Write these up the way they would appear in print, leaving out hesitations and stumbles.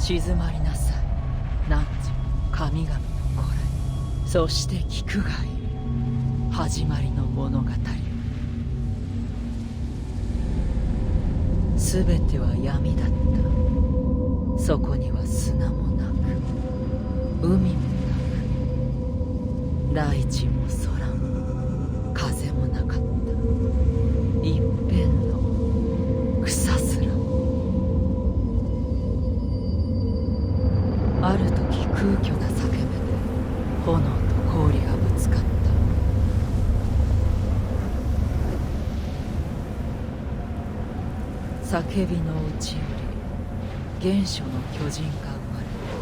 静まりなさい。汝神々の子ら。そして聞くがいい。始まりの物語。すべては闇だった。そこには砂もなく、海もなく、大地も空も風もなかった。一片の草すらも。ある時空虚な裂け目で炎と氷がぶつかった。叫びのうちより原初の巨人が生まれた。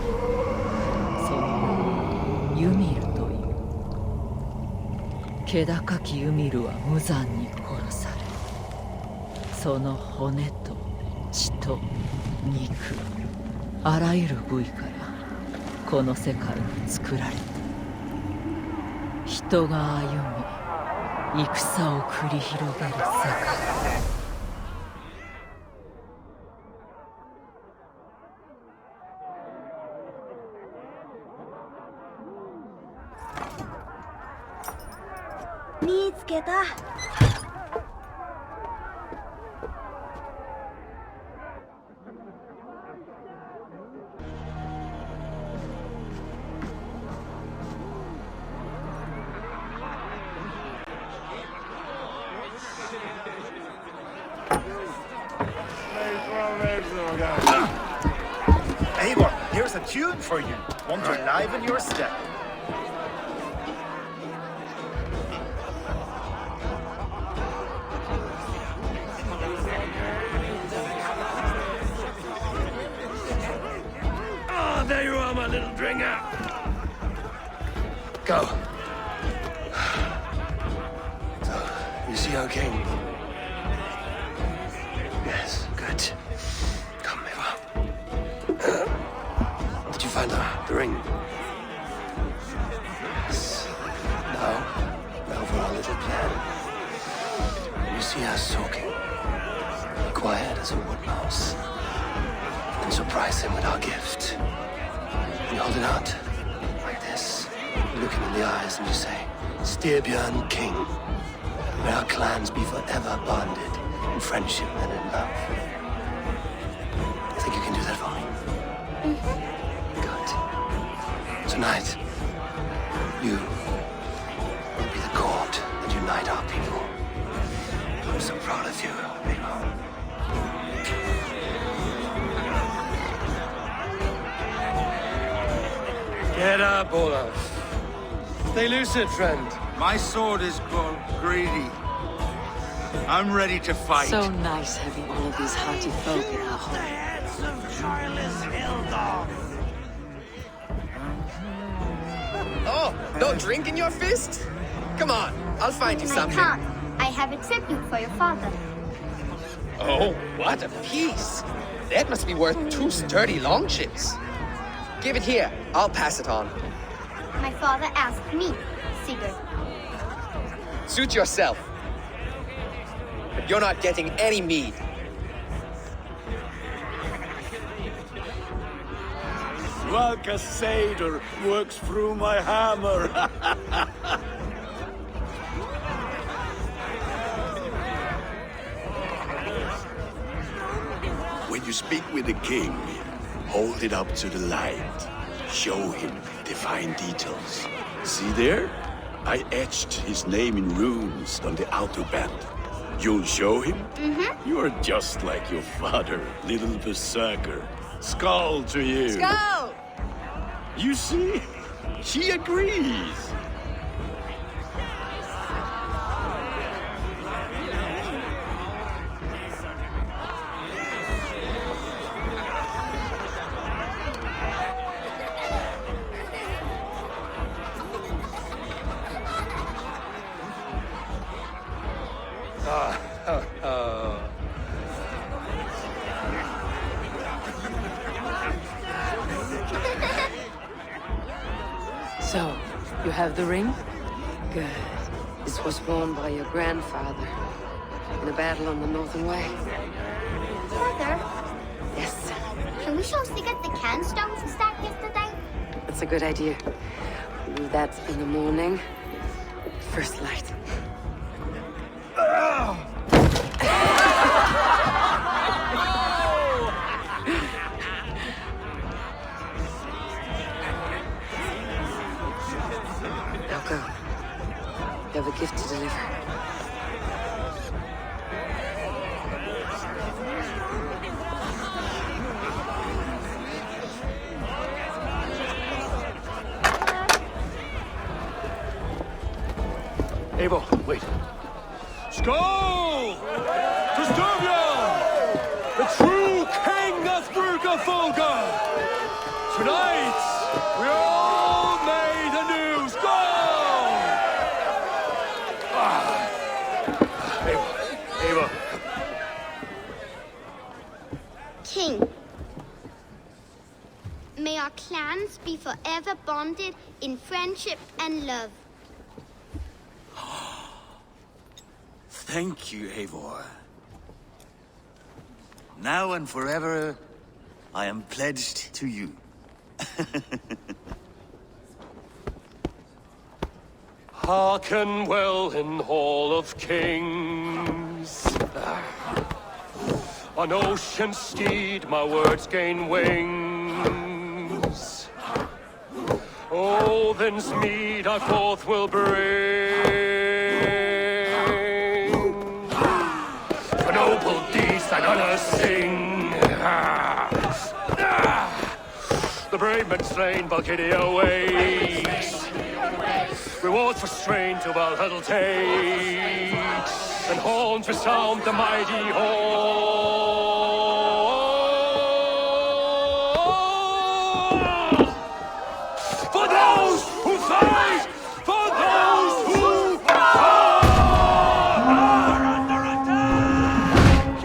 その名はユミルという。気高きユミルは無残に殺され、その骨と血と肉、あらゆる部位からこの世界は作られた。人が歩み戦を繰り広げる世界。見つけた。Eivor, here's a tune for you. Want to liven your step? Oh, there you are, my little dringer. Go. So, you see our king? Yes, good. Come, Eva. Did you find the ring? Yes. Now for our little plan. When you see us talking, be quiet as a wood mouse, and surprise him with our gift. You hold it out, like this. You look him in the eyes and you say, Styrbjörn King. May our clans be forever bonded in friendship and in love. You think you can do that for me? Good. Tonight, you will be the cord that unite our people. I'm so proud of you, Eva. Get up, Olaf. Stay lucid, friend. My sword is called Greedy. I'm ready to fight. So nice having all of these hearty folk in our home. Oh, no drink in your fist? Come on, I'll find you something. I can't. I have a tribute for your father. Oh, what a piece. That must be worth 2 sturdy longships. Give it here. I'll pass it on. My father asked me, Sigurd. Suit yourself. But you're not getting any mead. Like a satyr works through my hammer. When you speak with the king, hold it up to the light. Show him the fine details. See there? I etched his name in runes on the outer band. You'll show him? Mm-hmm. You are just like your father, little berserker. Skull to you. Skull! You see? She agrees. So, you have the ring? Good. This was worn by your grandfather in the battle on the Northern Way. Father, Yes. can you show Sigurd the cairnstones we stacked yesterday? That's a good idea. We'll do that in the morning. First light. Now go. You have a gift to deliver. Eivor, wait. Skål! To Styrbjörn, the true king of Bruggerfolga! Tonight, we all made a new skål! Eivor. King, may our clans be forever bonded in friendship and love. Thank you, Eivor. Now and forever, I am pledged to you. Hearken well in Hall of Kings. On ocean steed, my words gain wings. Odin's mead I forth will bring. For noble deeds and honor sing. The brave men slain, Valkyria waits. Rewards for strain to Valhalla takes, and horns resound the mighty hall. For those who fight, for those who fall, are under attack.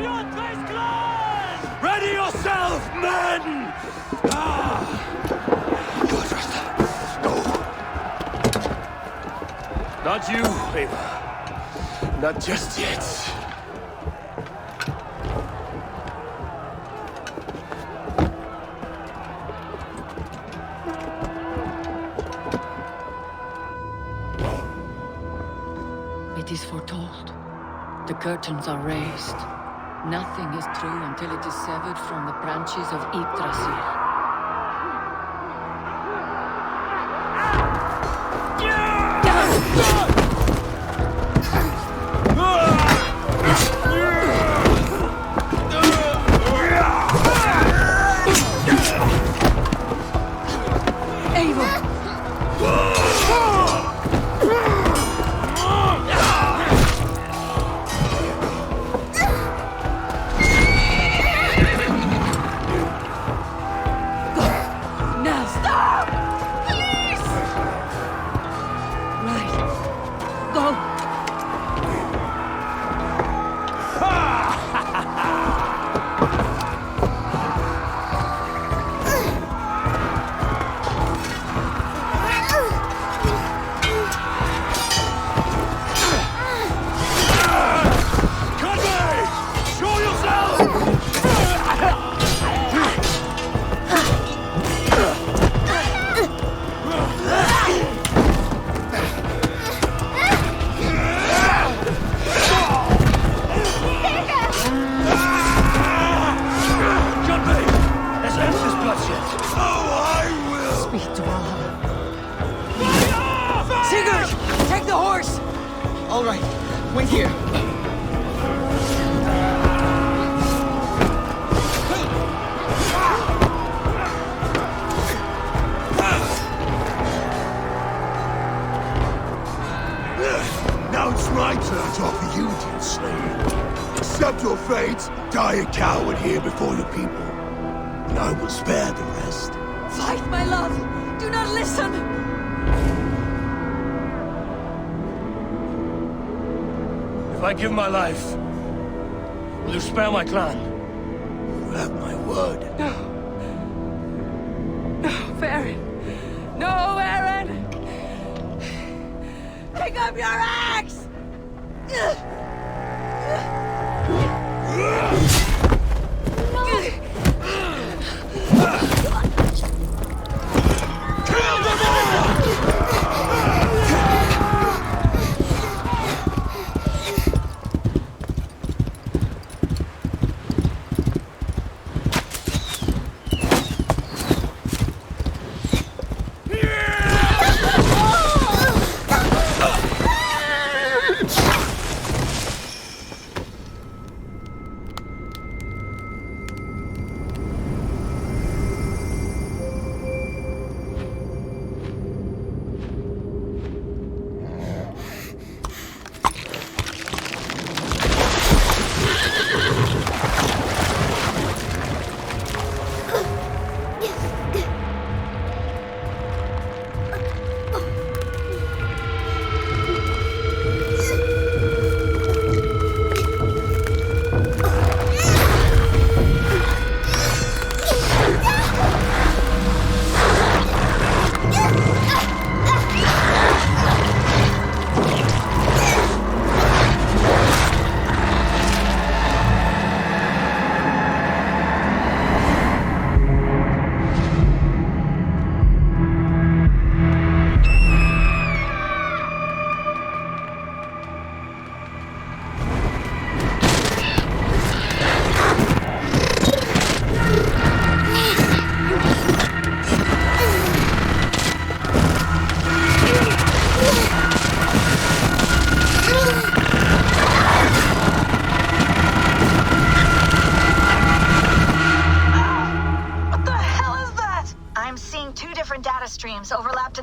Ready yourself, men! Go first. Go. Not you, Eivor. Not just yet. It is foretold. The curtains are raised. Nothing is true until it is severed from the branches of Yggdrasil. All right, wait here. Now it's my turn to offer you, dear slave. Accept your fate, die a coward here before your people, and I will spare the rest. Fight, my love! Do not listen! If I give my life, will you spare my clan? You have my word. No. No, Aaron. No, Aaron! Pick up your axe!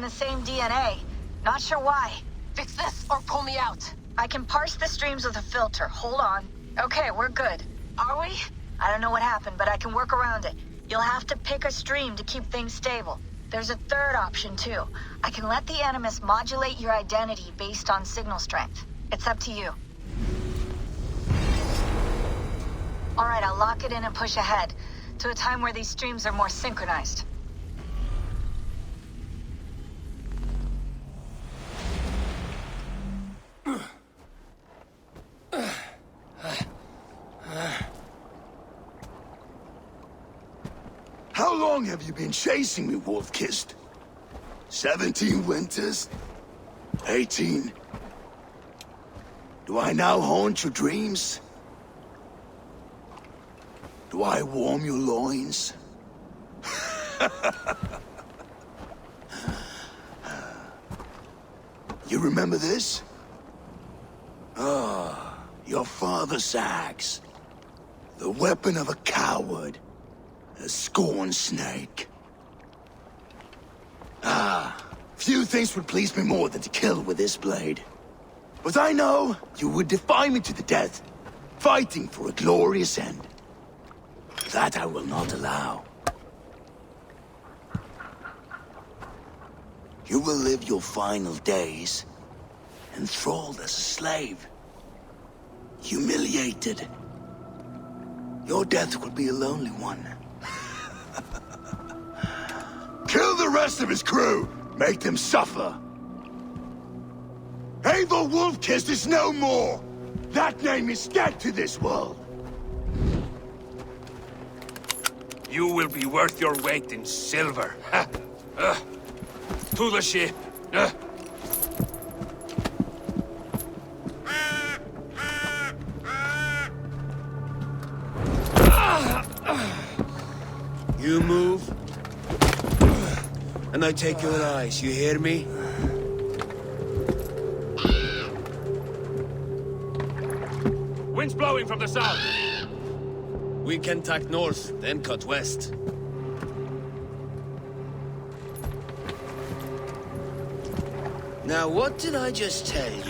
the same DNA. Not sure why. Fix this or pull me out. I can parse the streams with a filter. Hold on. Okay, we're good. Are we? I don't know what happened, but I can work around it. You'll have to pick a stream to keep things stable. There's a third option, too. I can let the Animus modulate your identity based on signal strength. It's up to you. Alright, I'll lock it in and push ahead to a time where these streams are more synchronized. How long have you been chasing me, Wolf-Kissed? 17 winters? 18? Do I now haunt your dreams? Do I warm your loins? You remember this? Ah, your father's axe. The weapon of a coward. A scorn snake. Ah, few things would please me more than to kill with this blade. But I know you would defy me to the death, fighting for a glorious end. That I will not allow. You will live your final days enthralled as a slave, humiliated. Your death will be a lonely one. Kill the rest of his crew! Make them suffer! Abel Wolf-Kissed is no more! That name is dead to this world! You will be worth your weight in silver. To the ship. You move, and I take your eyes, you hear me? Wind's blowing from the south. We can tack north, then cut west. Now, what did I just tell you?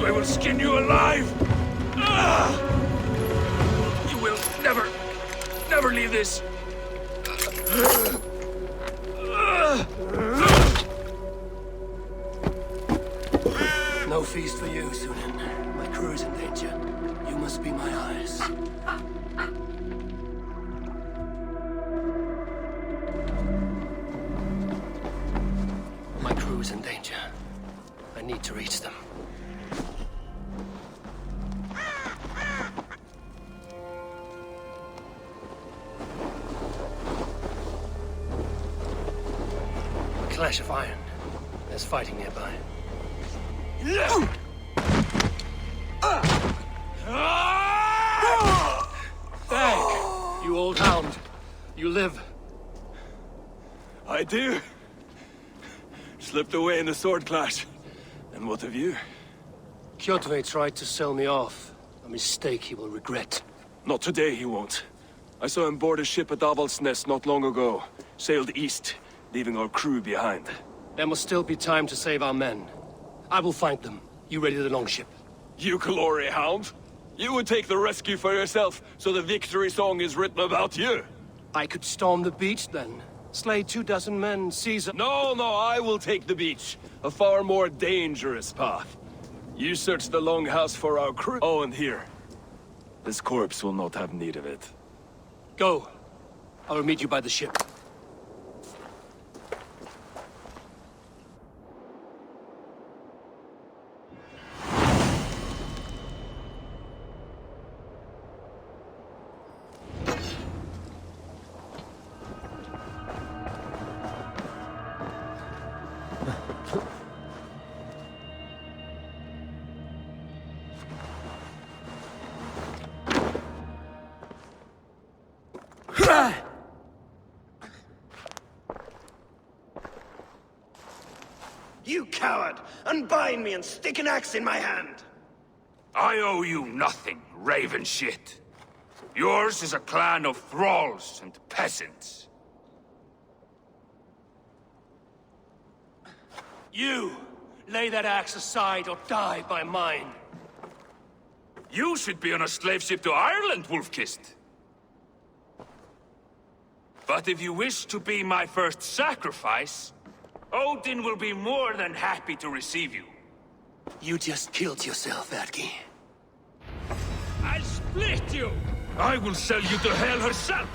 I will skin you alive! You will never leave this. No feast for you, Sunan. My crew is in danger. You must be my eyes. My crew is in danger. I need to reach them. Clash of iron. There's fighting nearby. Thank you, old hound. You live. I do. Slipped away in the sword clash. And what of you? Kyoto tried to sell me off. A mistake he will regret. Not today, he won't. I saw him board a ship at Avaldsnes not long ago. Sailed east, leaving our crew behind. There must still be time to save our men. I will find them. You ready the longship? You glory hound? You would take the rescue for yourself, so the victory song is written about you. I could storm the beach then. Slay 24 men, seize a... No, I will take the beach. A far more dangerous path. You search the longhouse for our crew. Oh, and here. This corpse will not have need of it. Go. I will meet you by the ship. You coward! Unbind me and stick an axe in my hand! I owe you nothing, raven shit. Yours is a clan of thralls and peasants. You! Lay that axe aside or die by mine. You should be on a slave ship to Ireland, Wolf-Kissed. But if you wish to be my first sacrifice, Odin will be more than happy to receive you. You just killed yourself, Adki. I'll split you! I will sell you to hell herself!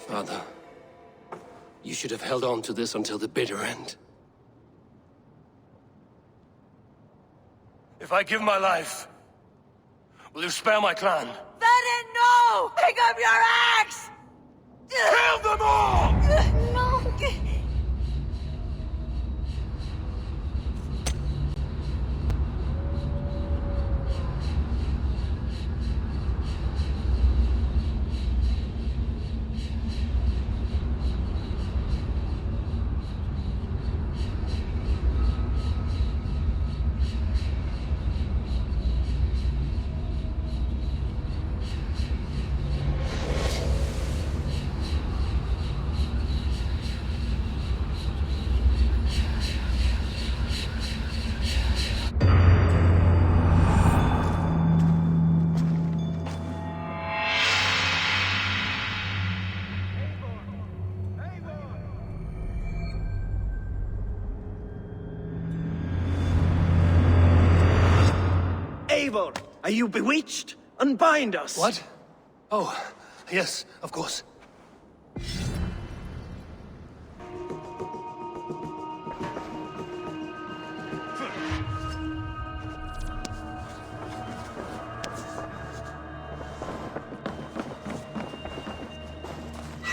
Father, you should have held on to this until the bitter end. If I give my life, will you spare my clan? Venin, no! Pick up your axe! Kill them all! No! Eivor, are you bewitched? Unbind us! What? Oh, yes, of course.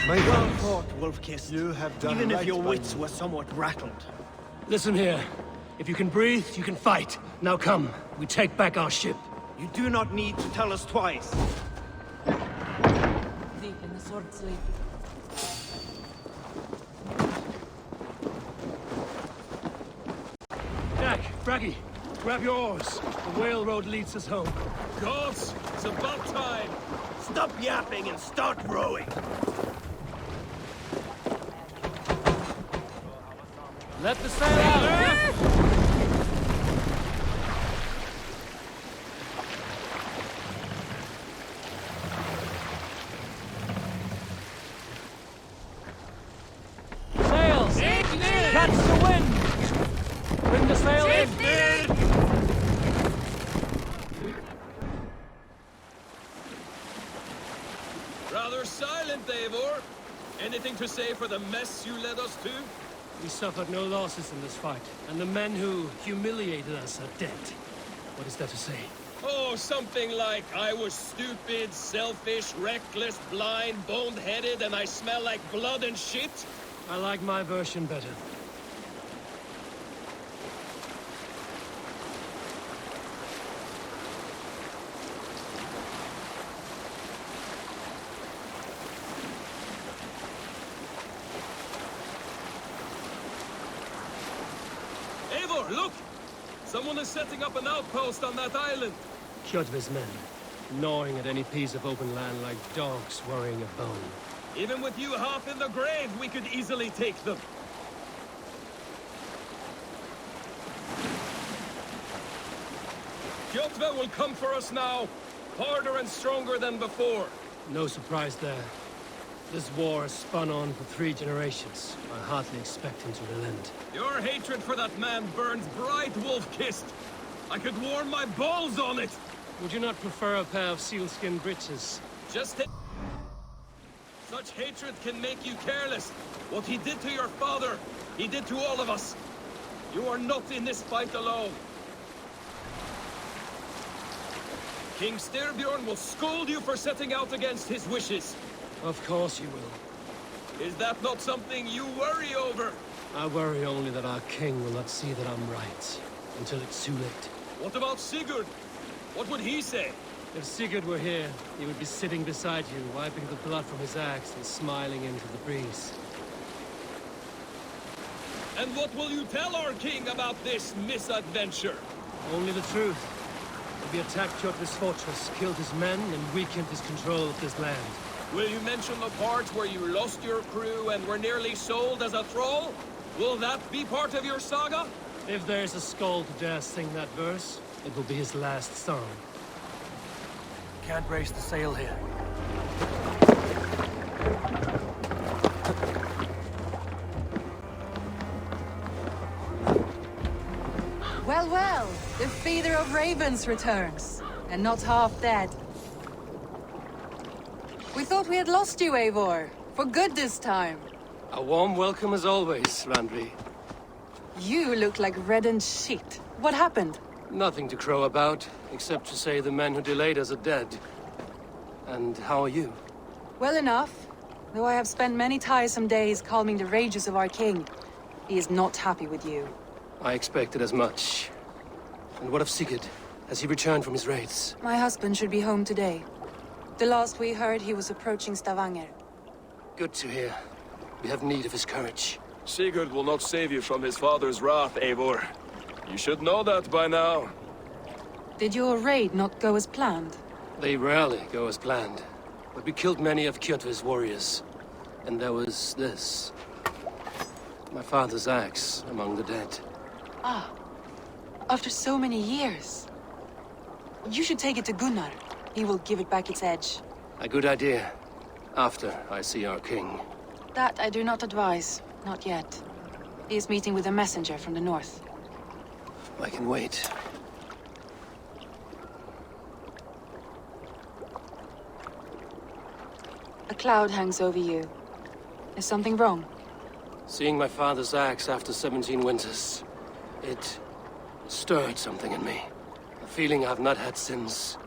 Well fought, Wolf-Kissed. You have done Even right if your by wits me. were somewhat rattled. Listen here. If you can breathe, you can fight. Now come, we take back our ship. You do not need to tell us twice. Deep in the sword sleep. Jack, Braggy, grab your oars. The whale road leads us home. Gods, it's about time! Stop yapping and start rowing. Let the sail out! Sails! Catch the wind! Bring the sail in! Rather silent, Eivor. Anything to say for the mess you led us to? We suffered no losses in this fight, and the men who humiliated us are dead. What is there to say? Oh, something like, I was stupid, selfish, reckless, blind, bone-headed, and I smell like blood and shit? I like my version better. Eivor, look! Someone is setting up an outpost on that island. Kjotve's men, gnawing at any piece of open land like dogs worrying a bone. Even with you half in the grave, we could easily take them. Kjotve will come for us now, harder and stronger than before. No surprise there. This war has spun on for 3 generations. I hardly expect him to relent. Your hatred for that man burns bright, Wolf-Kissed. I could warm my balls on it. Would you not prefer a pair of sealskin breeches? Just take... Such hatred can make you careless. What he did to your father, he did to all of us. You are not in this fight alone. King Styrbjorn will scold you for setting out against his wishes. Of course you will. Is that not something you worry over? I worry only that our king will not see that I'm right, until it's too late. What about Sigurd? What would he say? If Sigurd were here, he would be sitting beside you, wiping the blood from his axe and smiling into the breeze. And what will you tell our king about this misadventure? Only the truth. We attacked Kjotve's fortress, killed his men, and weakened his control of this land. Will you mention the part where you lost your crew and were nearly sold as a thrall? Will that be part of your saga? If there's a skald who dares sing that verse, it will be his last song. Can't raise the sail here. Well, well, the feeder of ravens returns, and not half dead. We thought we had lost you, Eivor, for good this time. A warm welcome as always, Randvi. You look like reddened shit. What happened? Nothing to crow about, except to say the men who delayed us are dead. And how are you? Well enough, though I have spent many tiresome days calming the rages of our king. He is not happy with you. I expected as much. And what of Sigurd? Has he returned from his raids? My husband should be home today. The last we heard, he was approaching Stavanger. Good to hear. We have need of his courage. Sigurd will not save you from his father's wrath, Eivor. You should know that by now. Did your raid not go as planned? They rarely go as planned. But we killed many of Kjotve's warriors. And there was this. My father's axe among the dead. Ah. After so many years. You should take it to Gunnar. He will give it back its edge. A good idea. After I see our king. That I do not advise. Not yet. He is meeting with a messenger from the north. I can wait. A cloud hangs over you. Is something wrong? Seeing my father's axe after 17 winters, it stirred something in me. A feeling I've not had since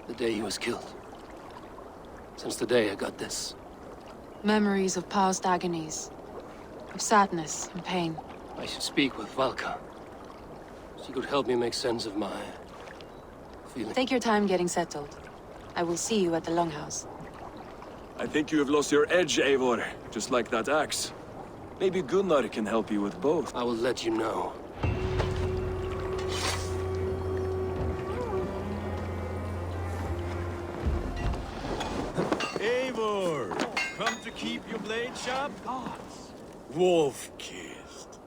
the day he was killed. Since the day I got this. Memories of past agonies. Of sadness and pain. I should speak with Valka. She could help me make sense of my feelings. Take your time getting settled. I will see you at the Longhouse. I think you have lost your edge, Eivor, just like that axe. Maybe Gunnar can help you with both. I will let you know. Eivor, come to keep your blade sharp? Wolf-kissed,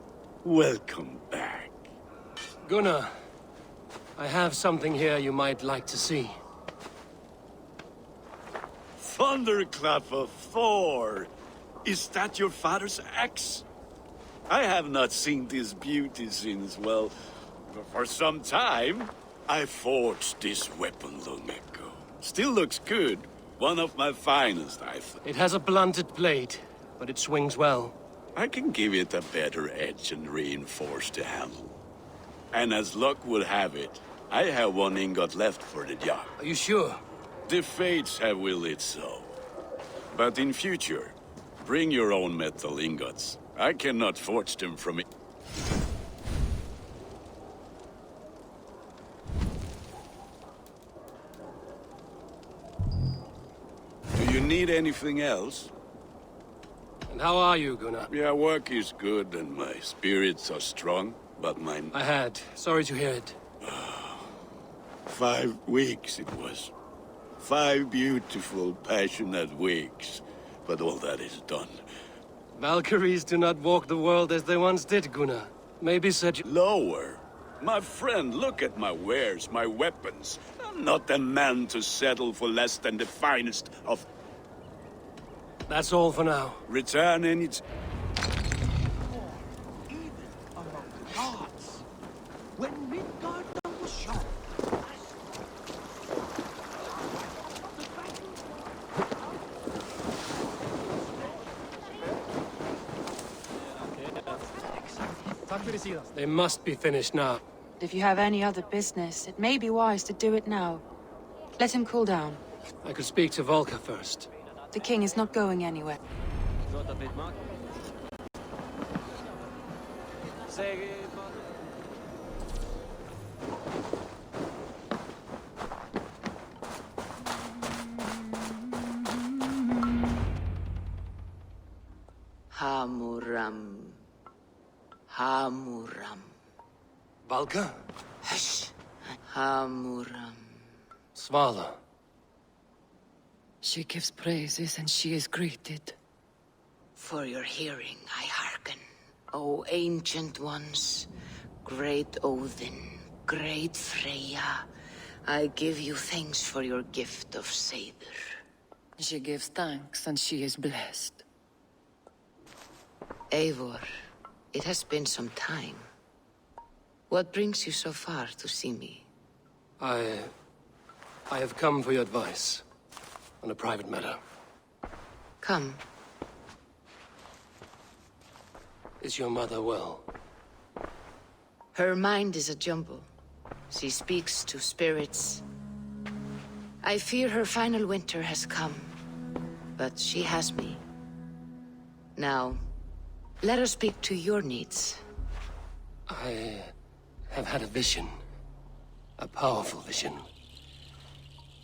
welcome back. Gunnar, I have something here you might like to see. Thunderclap of Thor! Is that your father's axe? I have not seen this beauty since, well, for some time. I forged this weapon long ago. Still looks good. One of my finest, I think. It has a blunted blade, but it swings well. I can give it a better edge and reinforce the handle. And as luck would have it, I have one ingot left for the job. Are you sure? The fates have willed it so. But in future, bring your own metal ingots. I cannot forge them from it. Do you need anything else? And how are you, Gunnar? Yeah, work is good and my spirits are strong, but mine... I had. Sorry to hear it. 5 weeks it was. 5 beautiful, passionate weeks. But all that is done. Valkyries do not walk the world as they once did, Gunnar. Maybe said you... Lower. My friend, look at my wares, my weapons. I'm not a man to settle for less than the finest of... That's all for now. Return any... Even among the gods. When Midgard was shot, They must be finished now. If you have any other business, it may be wise to do it now. Let him cool down. I could speak to Volker first. The king is not going anywhere. Hamuram. Hamuram. Volker? Hush. Hamuram. Svala. She gives praises and she is greeted. For your hearing I hearken, O ancient ones, great Odin, great Freya. I give you thanks for your gift of Seder. She gives thanks and she is blessed. Eivor, it has been some time. What brings you so far to see me? I have come for your advice on a private matter. Come. Is your mother well? Her mind is a jumble. She speaks to spirits. I fear her final winter has come, but she has me. Now, let us speak to your needs. I have had a vision. A powerful vision.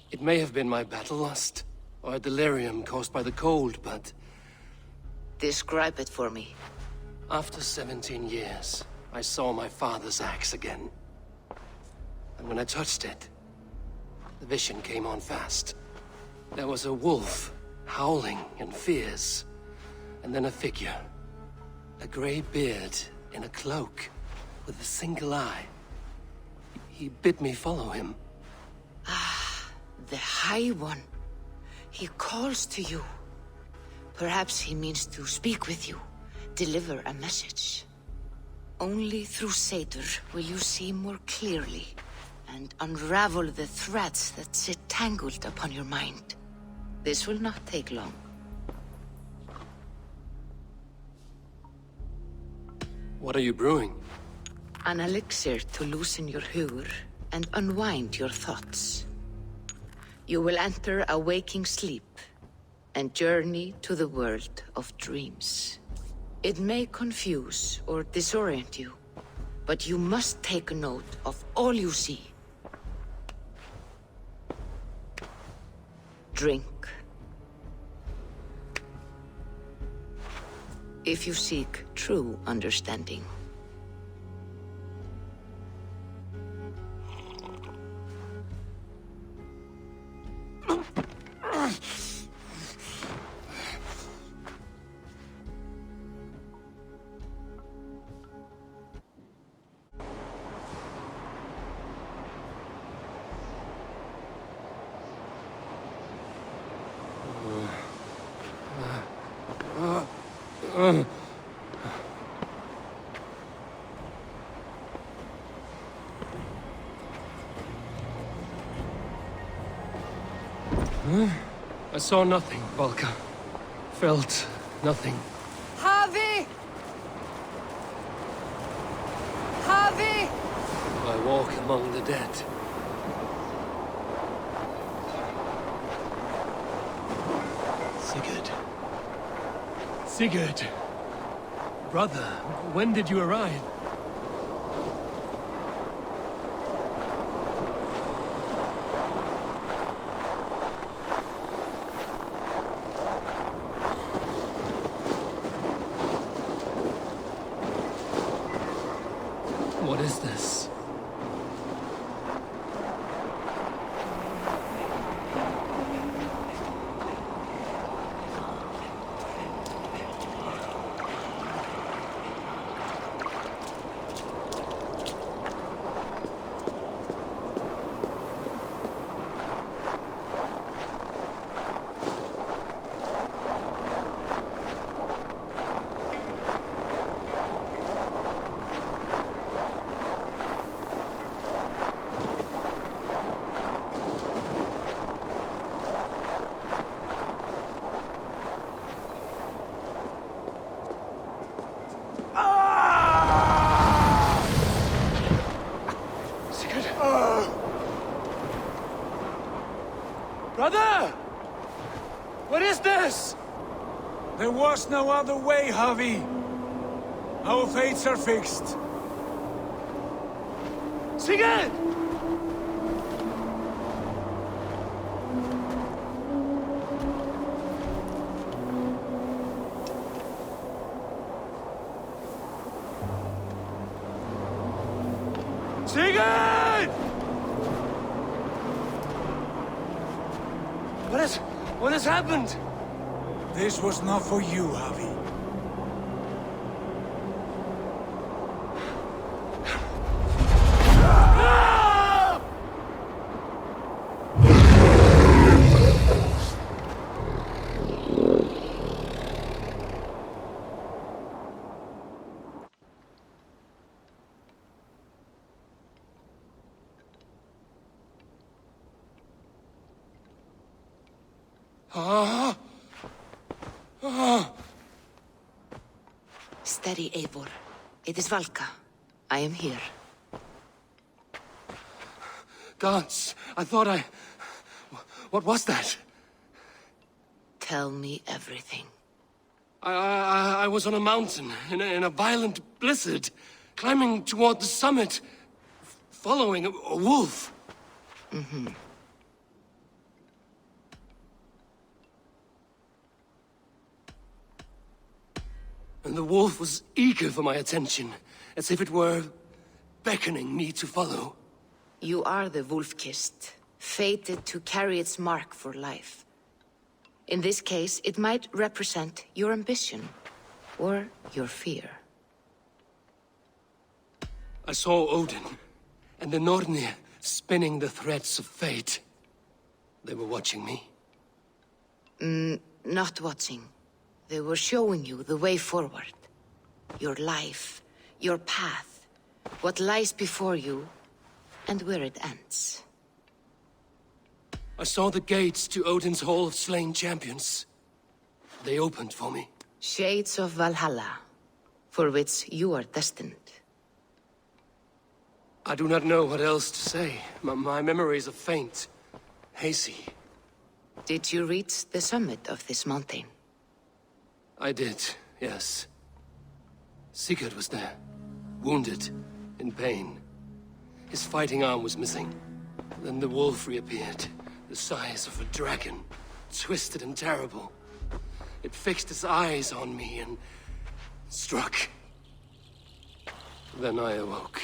It may have been my battle lust, or a delirium caused by the cold, but... Describe it for me. After 17 years, I saw my father's axe again. And when I touched it, the vision came on fast. There was a wolf, howling and fierce, and then a figure. A grey beard in a cloak, with a single eye. He bid me follow him. Ah, the High One. He calls to you. Perhaps he means to speak with you, deliver a message. Only through Seder will you see more clearly and unravel the threads that sit tangled upon your mind. This will not take long. What are you brewing? An elixir to loosen your hugur and unwind your thoughts. You will enter a waking sleep and journey to the world of dreams. It may confuse or disorient you, but you must take note of all you see. Drink. If you seek true understanding. I saw nothing, Volker. Felt nothing. Harvey! Harvey! I walk among the dead. Sigurd. Sigurd! Brother, when did you arrive? What is this? is this? There was no other way, Javi. Our fates are fixed. Sigurd! Sigurd! What has happened? This was not for you, Javi. Steady, Eivor. It is Valka. I am here. Gods, I thought I... What was that? Tell me everything. I was on a mountain, in a violent blizzard, climbing toward the summit, following a wolf. Mm-hmm. And the wolf was eager for my attention, as if it were beckoning me to follow. You are the wolf-kissed, fated to carry its mark for life. In this case, it might represent your ambition, or your fear. I saw Odin, and the Nornir spinning the threads of fate. They were watching me. Not watching. They were showing you the way forward. Your life, your path, what lies before you, and where it ends. I saw the gates to Odin's Hall of Slain Champions. They opened for me. Shades of Valhalla, for which you are destined. I do not know what else to say. My memories are faint, hazy. Did you reach the summit of this mountain? I did, yes. Sigurd was there, wounded, in pain. His fighting arm was missing. Then the wolf reappeared, the size of a dragon, twisted and terrible. It fixed its eyes on me and struck. Then I awoke.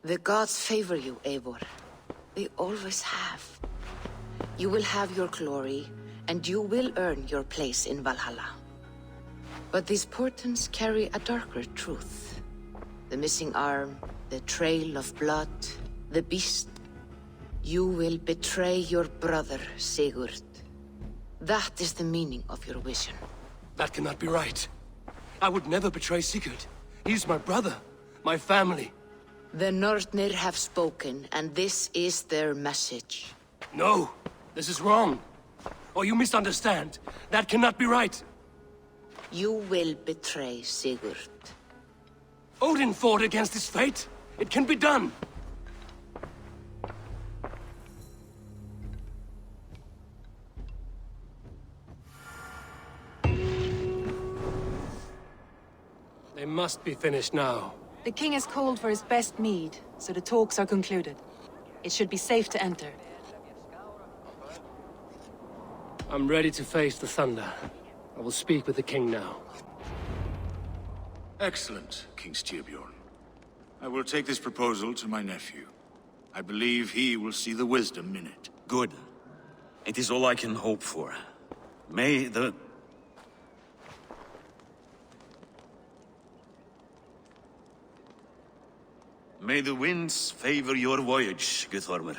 The gods favor you, Eivor. They always have. You will have your glory, and you will earn your place in Valhalla. But these portents carry a darker truth. The missing arm, the trail of blood, the beast. You will betray your brother, Sigurd. That is the meaning of your vision. That cannot be right. I would never betray Sigurd. He's my brother, my family. The Nornir have spoken, and this is their message. No, this is wrong. Or you misunderstand. That cannot be right. You will betray Sigurd. Odin fought against his fate. It can be done. They must be finished now. The king has called for his best mead, so the talks are concluded. It should be safe to enter. I'm ready to face the thunder. I will speak with the king now. Excellent, King Styrbjorn. I will take this proposal to my nephew. I believe he will see the wisdom in it. Good. It is all I can hope for. May the winds favor your voyage, Guthormr.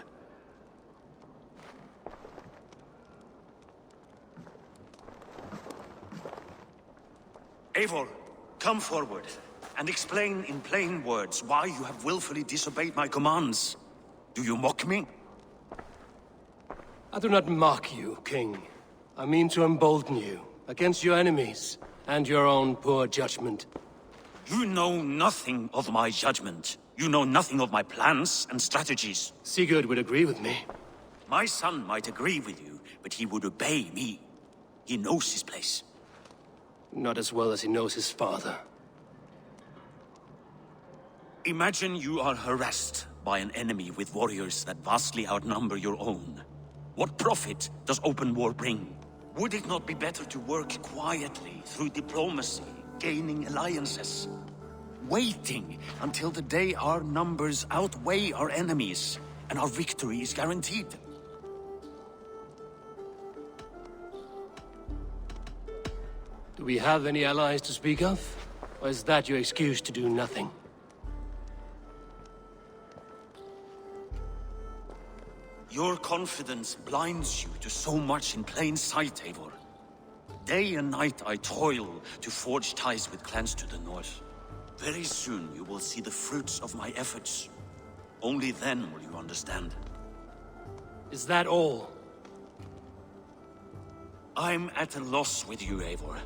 Eivor, come forward and explain in plain words why you have willfully disobeyed my commands. Do you mock me? I do not mock you, King. I mean to embolden you against your enemies and your own poor judgment. You know nothing of my judgment. You know nothing of my plans and strategies. Sigurd would agree with me. My son might agree with you, but he would obey me. He knows his place. Not as well as he knows his father. Imagine you are harassed by an enemy with warriors that vastly outnumber your own. What profit does open war bring? Would it not be better to work quietly through diplomacy, gaining alliances? Waiting until the day our numbers outweigh our enemies and our victory is guaranteed. Do we have any allies to speak of? Or is that your excuse to do nothing? Your confidence blinds you to so much in plain sight, Eivor. Day and night I toil to forge ties with clans to the north. Very soon you will see the fruits of my efforts. Only then will you understand. Is that all? I'm at a loss with you, Eivor.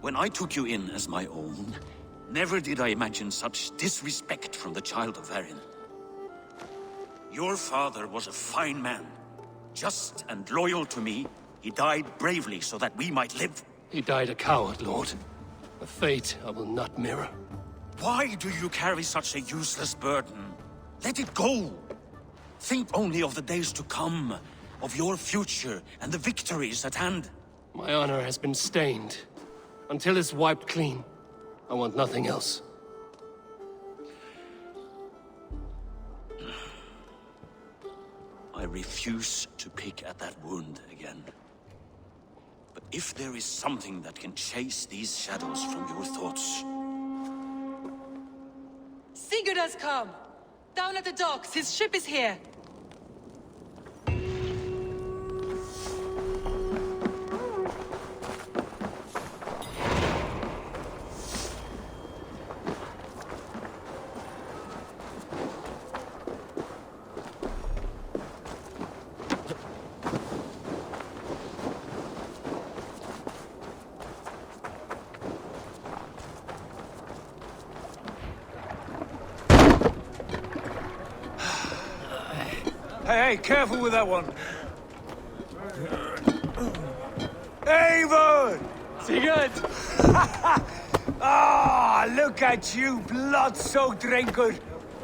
When I took you in as my own, never did I imagine such disrespect from the child of Varin. Your father was a fine man. Just and loyal to me, he died bravely so that we might live. He died a coward, Lord. A fate I will not mirror. Why do you carry such a useless burden? Let it go! Think only of the days to come, of your future and the victories at hand. My honor has been stained. Until it's wiped clean, I want nothing else. I refuse to pick at that wound again. But if there is something that can chase these shadows from your thoughts... Sigurd has come! Down at the docks, his ship is here! Hey, careful with that one. Eivor! Sigurd! Ah, look at you, blood-soaked drinker.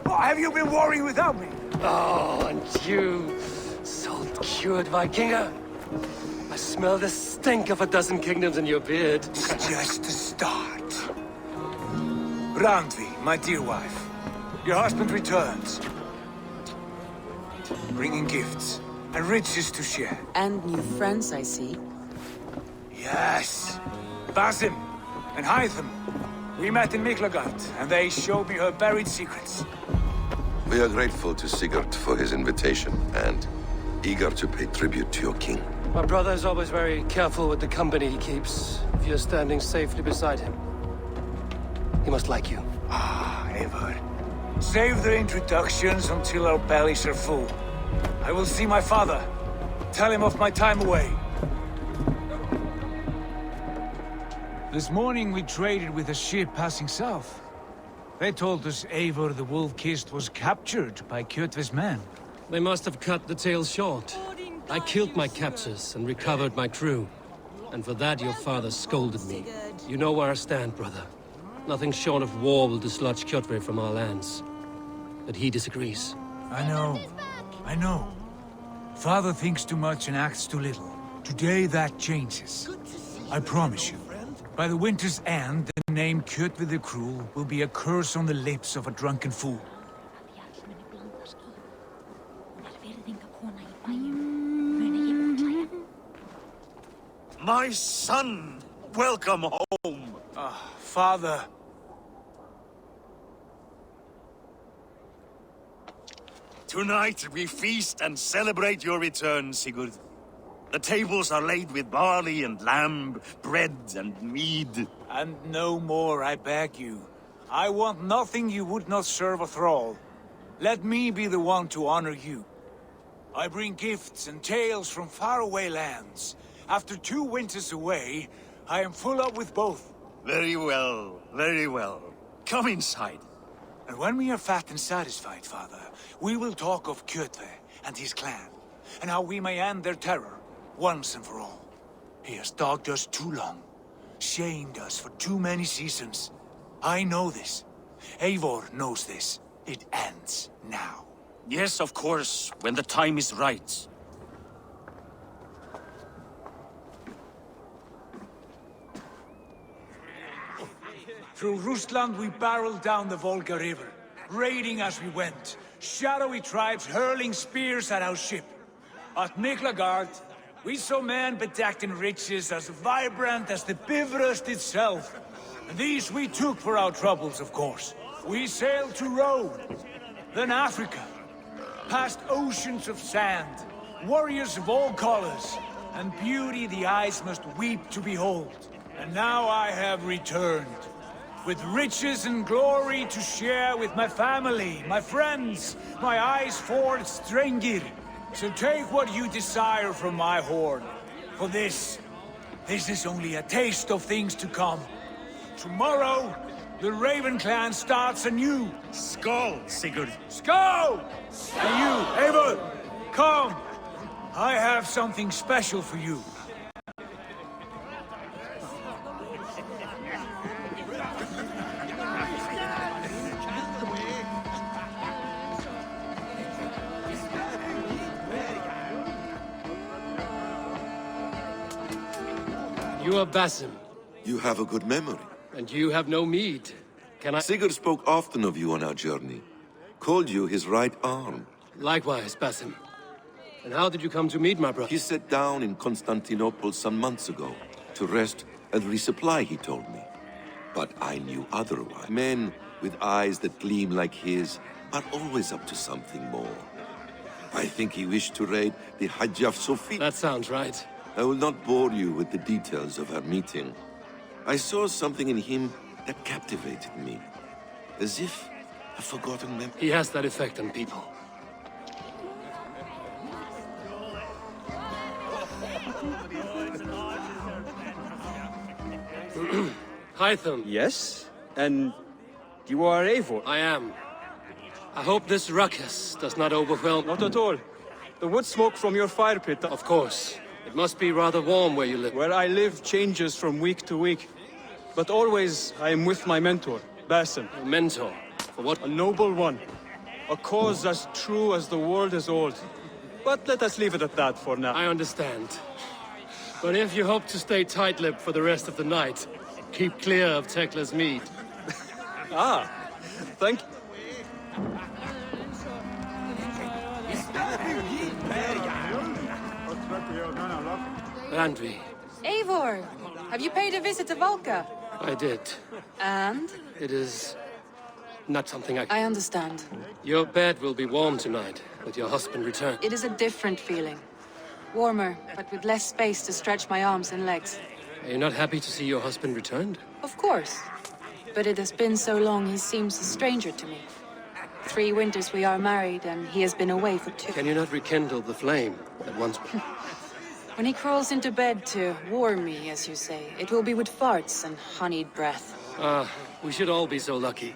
What have you been worrying without me? Oh, and you, salt-cured Vikinger. I smell the stink of a dozen kingdoms in your beard. It's just the start. Randvi, my dear wife, your husband returns. Bringing gifts and riches to share. And new friends, I see. Yes. Basim and Hytham. We met in Miklagard, and they showed me her buried secrets. We are grateful to Sigurd for his invitation, and eager to pay tribute to your king. My brother is always very careful with the company he keeps. If you're standing safely beside him, he must like you. Ah, Eivor. Save the introductions until our bellies are full. I will see my father. Tell him of my time away. This morning we traded with a ship passing south. They told us Eivor the Wolf-Kissed was captured by Kjotve's men. They must have cut the tale short. I killed my captors and recovered my crew. And for that your father scolded me. You know where I stand, brother. Nothing short of war will dislodge Kjotve from our lands. But he disagrees. I know. Father thinks too much and acts too little. Today that changes. I promise you. By the winter's end, the name Kjotve the Cruel will be a curse on the lips of a drunken fool. My son! Welcome home! Ah, Father. Tonight we feast and celebrate your return, Sigurd. The tables are laid with barley and lamb, bread and mead. And no more, I beg you. I want nothing you would not serve a thrall. Let me be the one to honor you. I bring gifts and tales from faraway lands. After 2 winters away, I am full up with both. Very well, very well. Come inside. And when we are fat and satisfied, Father, we will talk of Kjotve and his clan. and how we may end their terror, once and for all. He has dogged us too long, shamed us for too many seasons. I know this. Eivor knows this. It ends now. Yes, of course, when the time is right. Through Rusland we barreled down the Volga River, raiding as we went, shadowy tribes hurling spears at our ship. At Miklagard, we saw men bedecked in riches as vibrant as the Bifrost itself. And these we took for our troubles, of course. We sailed to Rome, then Africa, past oceans of sand, warriors of all colors, and beauty the eyes must weep to behold. And now I have returned, with riches and glory to share with my family, my friends, my eyes-forged Strengir. So take what you desire from my hoard. For this is only a taste of things to come. Tomorrow, the Raven clan starts anew. Skål, Sigurd. Skål! And you, Eivor, come. I have something special for you. You are Basim. You have a good memory. And you have no mead. Can I— Sigurd spoke often of you on our journey. Called you his right arm. Likewise, Basim. And how did you come to meet my brother? He sat down in Constantinople some months ago to rest and resupply, he told me. But I knew otherwise. Men with eyes that gleam like his are always up to something more. I think he wished to raid the Hagia Sophia. That sounds right. I will not bore you with the details of our meeting. I saw something in him that captivated me. As if a forgotten memory. He has that effect on people. Hytham. Yes? And you are Eivor? I am. I hope this ruckus does not overwhelm— Not at all. The wood smoke from your fire pit— Of course. It must be rather warm where you live. Where I live changes from week to week. But always I am with my mentor, Basim. A mentor? For what? A noble one. A cause as true as the world is old. But let us leave it at that for now. I understand. But if you hope to stay tight-lipped for the rest of the night, keep clear of Tekla's mead. Ah, thank you. Randvi. Eivor, have you paid a visit to Volca? I did. And? It is not something I understand. Your bed will be warm tonight, with your husband returned. It is a different feeling. Warmer, but with less space to stretch my arms and legs. Are you not happy to see your husband returned? Of course. But it has been so long he seems a stranger to me. 3 winters we are married, and he has been away for 2. Can you not rekindle the flame that once— When he crawls into bed to warm me, as you say, it will be with farts and honeyed breath. Ah, we should all be so lucky.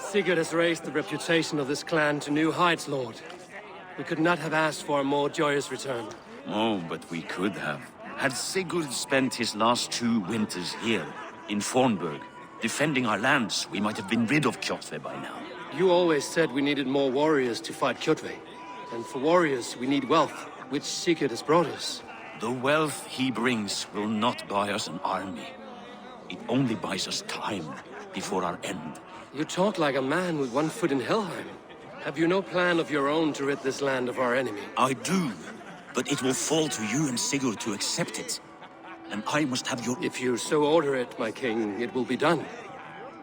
Sigurd has raised the reputation of this clan to new heights, Lord. We could not have asked for a more joyous return. Oh, but we could have. Had Sigurd spent his last 2 winters here, in Fornburg, defending our lands, we might have been rid of Kjotve by now. You always said we needed more warriors to fight Kjotve. And for warriors, we need wealth, which Sigurd has brought us. The wealth he brings will not buy us an army. It only buys us time before our end. You talk like a man with 1 foot in Helheim. Have you no plan of your own to rid this land of our enemy? I do, but it will fall to you and Sigurd to accept it. And I must have your— If you so order it, my king, it will be done.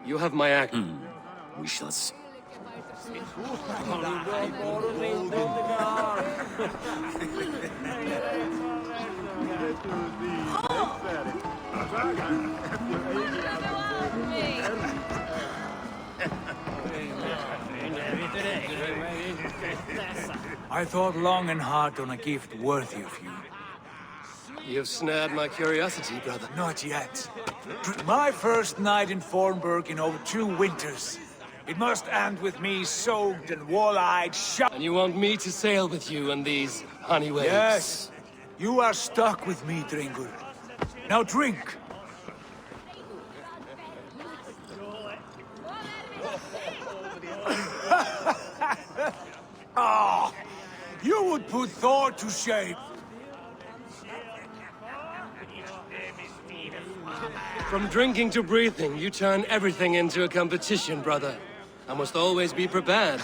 You have my act. We shall see. I thought long and hard on a gift worthy of you. You've snared my curiosity, brother. Not yet. My first night in Fornburg in over 2 winters. It must end with me soaked and wall-eyed shut. And you want me to sail with you in these honey waves? Yes. You are stuck with me, Dringur. Now drink. Ah, you would put Thor to shame. From drinking to breathing, you turn everything into a competition, brother. I must always be prepared.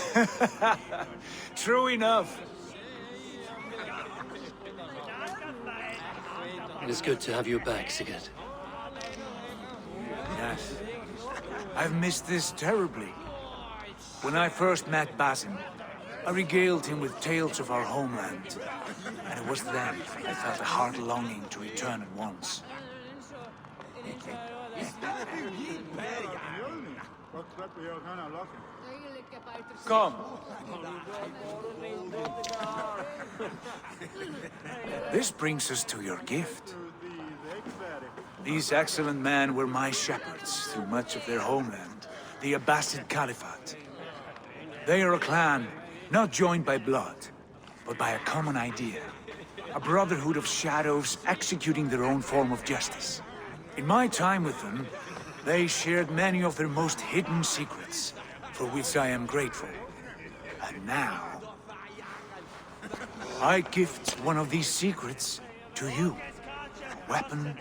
True enough. It is good to have you back, Sigurd. Yes. I've missed this terribly. When I first met Basim, I regaled him with tales of our homeland. And it was then I felt a heart longing to return at once. Come. This brings us to your gift. These excellent men were my shepherds through much of their homeland, the Abbasid Caliphate. They are a clan, not joined by blood, but by a common idea. A brotherhood of shadows executing their own form of justice. In my time with them, they shared many of their most hidden secrets, for which I am grateful. And now, I gift one of these secrets to you. A weapon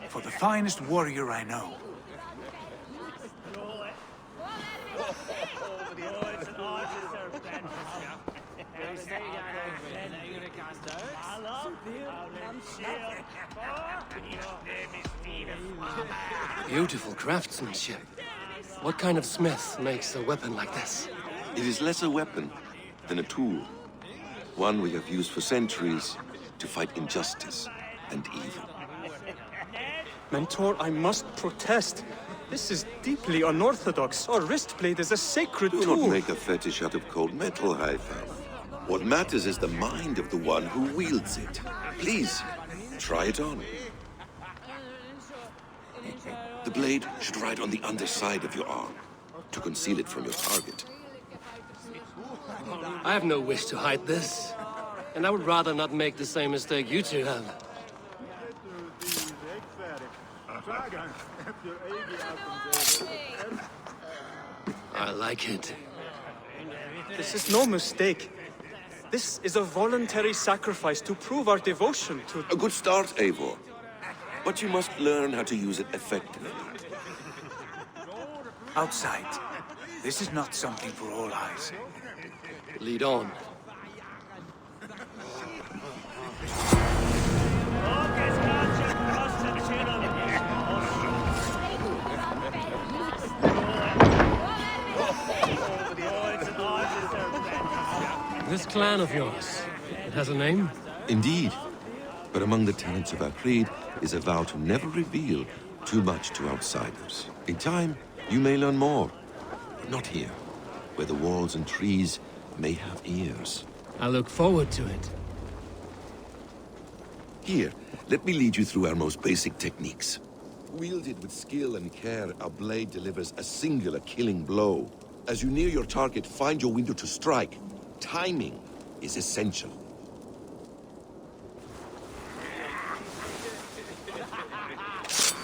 for the finest warrior I know. Beautiful craftsmanship. What kind of smith makes a weapon like this? It is less a weapon than a tool. One we have used for centuries to fight injustice and evil. Mentor, I must protest. This is deeply unorthodox. Our wrist blade is a sacred tool. Do not make a fetish out of cold metal, Haitham. What matters is the mind of the one who wields it. Please, try it on. The blade should ride on the underside of your arm, to conceal it from your target. I have no wish to hide this, and I would rather not make the same mistake you two have. I like it. This is no mistake. This is a voluntary sacrifice to prove our devotion to... A good start, Eivor. But you must learn how to use it effectively. Outside. This is not something for all eyes. Lead on. This clan of yours, it has a name? Indeed. But among the tenets of our creed is a vow to never reveal too much to outsiders. In time, you may learn more. But not here, where the walls and trees may have ears. I look forward to it. Here, let me lead you through our most basic techniques. Wielded with skill and care, our blade delivers a singular killing blow. As you near your target, find your window to strike. Timing is essential.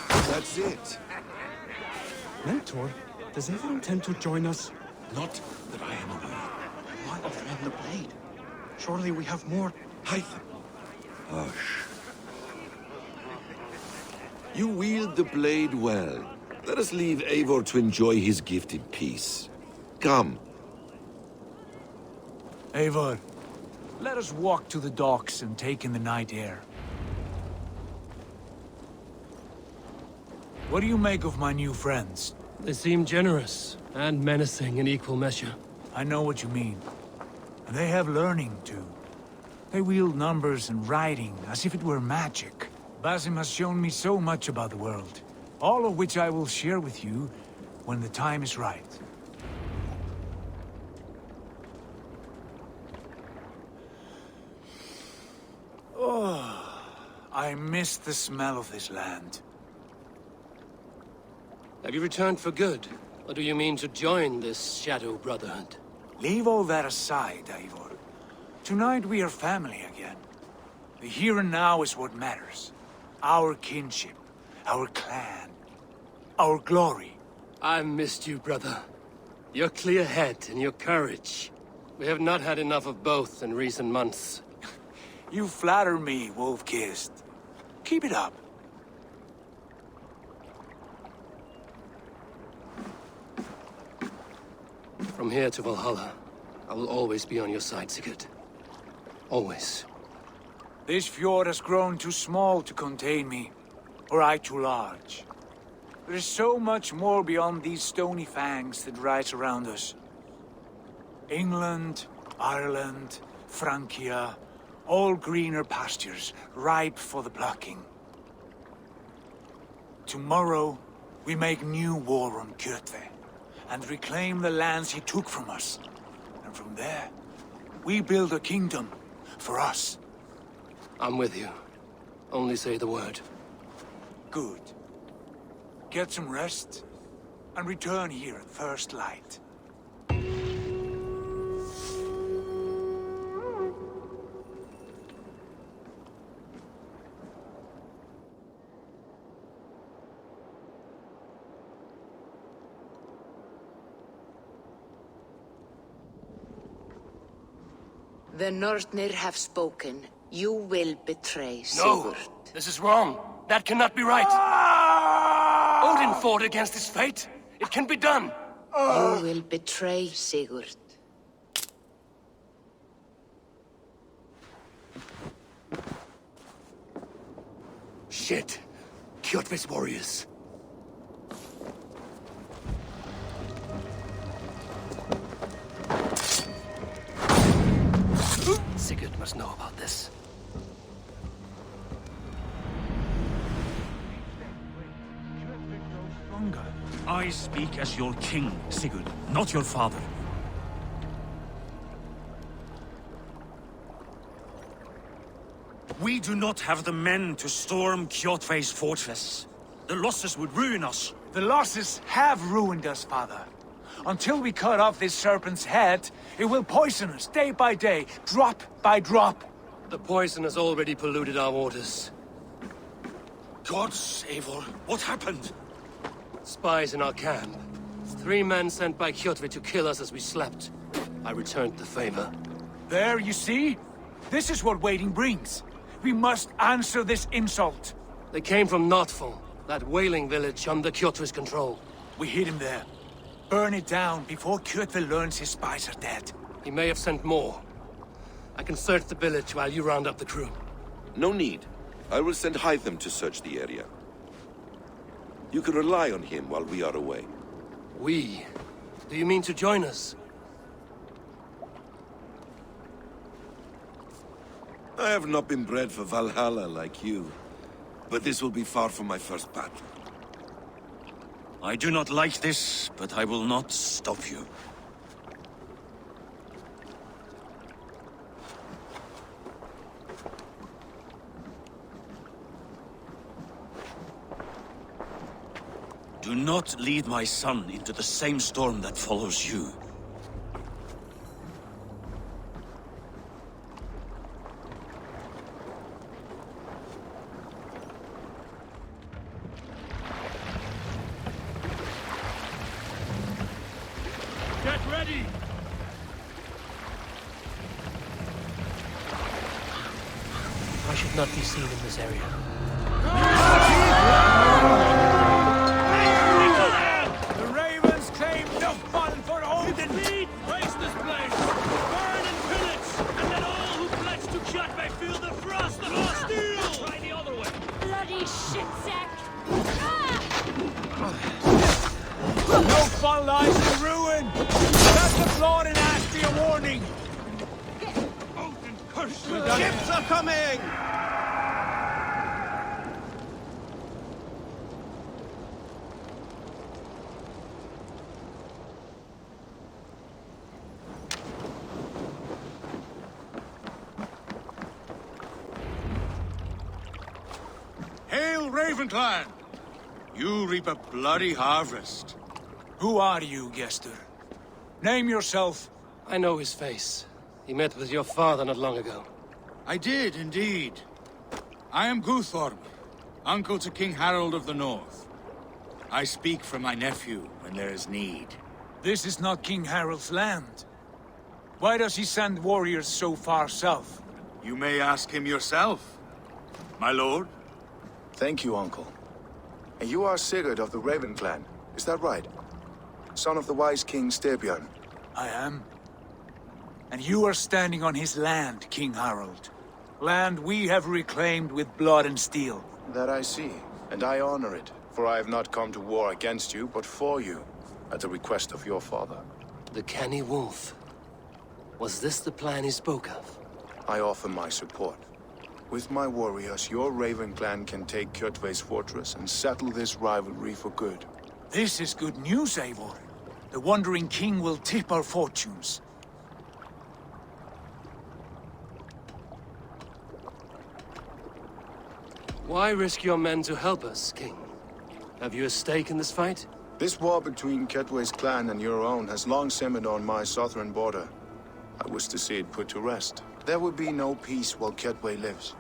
That's it. Mentor, does Eivor intend to join us? Not that I am aware. Why offend the blade? Surely we have more... Haitham. Hush. You wield the blade well. Let us leave Eivor to enjoy his gift in peace. Come. Eivor, let us walk to the docks and take in the night air. What do you make of my new friends? They seem generous and menacing in equal measure. I know what you mean. And they have learning, too. They wield numbers and writing as if it were magic. Basim has shown me so much about the world, all of which I will share with you when the time is right. Oh, I miss the smell of this land. Have you returned for good? Or do you mean to join this Shadow Brotherhood? Leave all that aside, Eivor. Tonight we are family again. The here and now is what matters. Our kinship, our clan, our glory. I've missed you, brother. Your clear head and your courage. We have not had enough of both in recent months. You flatter me, Wolf-Kissed. Keep it up. From here to Valhalla, I will always be on your side, Sigurd. Always. This fjord has grown too small to contain me, or I too large. There is so much more beyond these stony fangs that rise around us. England, Ireland, Francia, all greener pastures, ripe for the plucking. Tomorrow, we make new war on Kjotve, and reclaim the lands he took from us. And from there, we build a kingdom for us. I'm with you. Only say the word. Good. Get some rest, and return here at first light. The Nornir have spoken. You will betray Sigurd. No! This is wrong. That cannot be right. Odin fought against his fate. It can be done. You will betray Sigurd. Shit. Kjotve's warriors. Sigurd must know about this. I speak as your king, Sigurd, not your father. We do not have the men to storm Kjotve's fortress. The losses would ruin us. The losses have ruined us, father. Until we cut off this serpent's head, it will poison us day by day, drop by drop. The poison has already polluted our waters. Gods, Eivor, what happened? Spies in our camp. 3 men sent by Kjotve to kill us as we slept. I returned the favor. There, you see? This is what waiting brings. We must answer this insult. They came from Notful, that whaling village under Kjotve's control. We hid him there. Burn it down before Kjotve learns his spies are dead. He may have sent more. I can search the village while you round up the crew. No need. I will send Hytham to search the area. You can rely on him while we are away. We? Do you mean to join us? I have not been bred for Valhalla like you, but this will be far from my first battle. I do not like this, but I will not stop you. Do not lead my son into the same storm that follows you. Get ready! I should not be seen in this area. The Ravens claim no fun for Odin! Race this place! Burn and pillage! And let all who pledge to Kjotve feel the frost of our steel! Try the other way! Bloody shit sack! No fun lies in ruin! That's the flawed and ask me a warning! Odin, curse you! Ships are coming! Raven clan! You reap a bloody harvest. Who are you, Gester? Name yourself. I know his face. He met with your father not long ago. I did, indeed. I am Guthorm, uncle to King Harold of the North. I speak for my nephew when there is need. This is not King Harold's land. Why does he send warriors so far south? You may ask him yourself, my lord. Thank you, uncle. And you are Sigurd of the Raven clan, is that right? Son of the wise King Styrbjörn. I am. And you are standing on his land, King Harold. Land we have reclaimed with blood and steel. That I see, and I honor it, for I have not come to war against you, but for you, at the request of your father. The canny wolf. Was this the plan he spoke of? I offer my support. With my warriors, your Raven clan can take Kjotve's fortress and settle this rivalry for good. This is good news, Eivor. The Wandering King will tip our fortunes. Why risk your men to help us, King? Have you a stake in this fight? This war between Kjotve's clan and your own has long simmered on my southern border. I wish to see it put to rest. There will be no peace while Kjotve lives.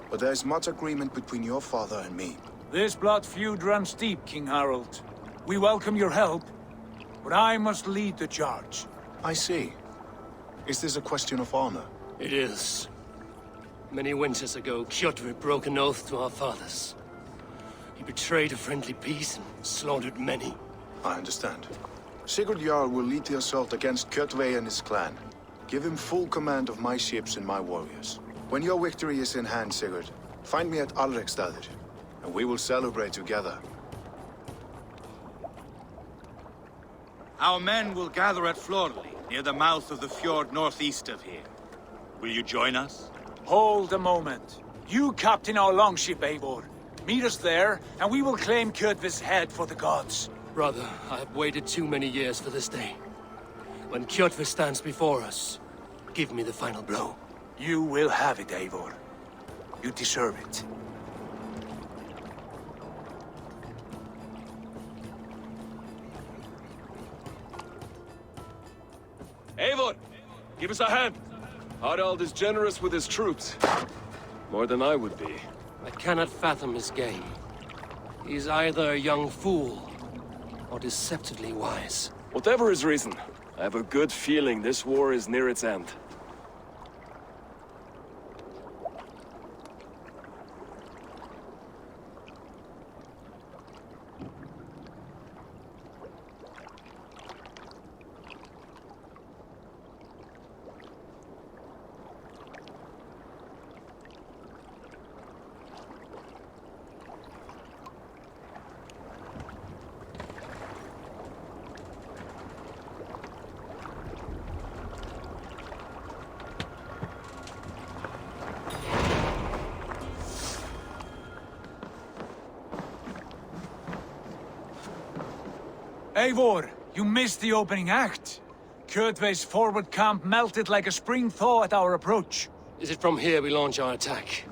But there is much agreement between your father and me. This blood feud runs deep, King Harold. We welcome your help, but I must lead the charge. I see. Is this a question of honor? It is. Many winters ago, Kjotve broke an oath to our fathers. He betrayed a friendly peace and slaughtered many. I understand. Sigurd Jarl will lead the assault against Kjotve and his clan. Give him full command of my ships and my warriors. When your victory is in hand, Sigurd, find me at Alrekstadir, and we will celebrate together. Our men will gather at Florley, near the mouth of the fjord northeast of here. Will you join us? Hold a moment. You captain our longship, Eivor. Meet us there, and we will claim Kjotve's head for the gods. Brother, I have waited too many years for this day. When Kjotve stands before us, give me the final blow. You will have it, Eivor. You deserve it. Eivor! Give us a hand! Harald is generous with his troops. More than I would be. I cannot fathom his game. He's either a young fool, or deceptively wise. Whatever his reason, I have a good feeling this war is near its end. Eivor, you missed the opening act. Kjotve's forward camp melted like a spring thaw at our approach. Is it from here we launch our attack?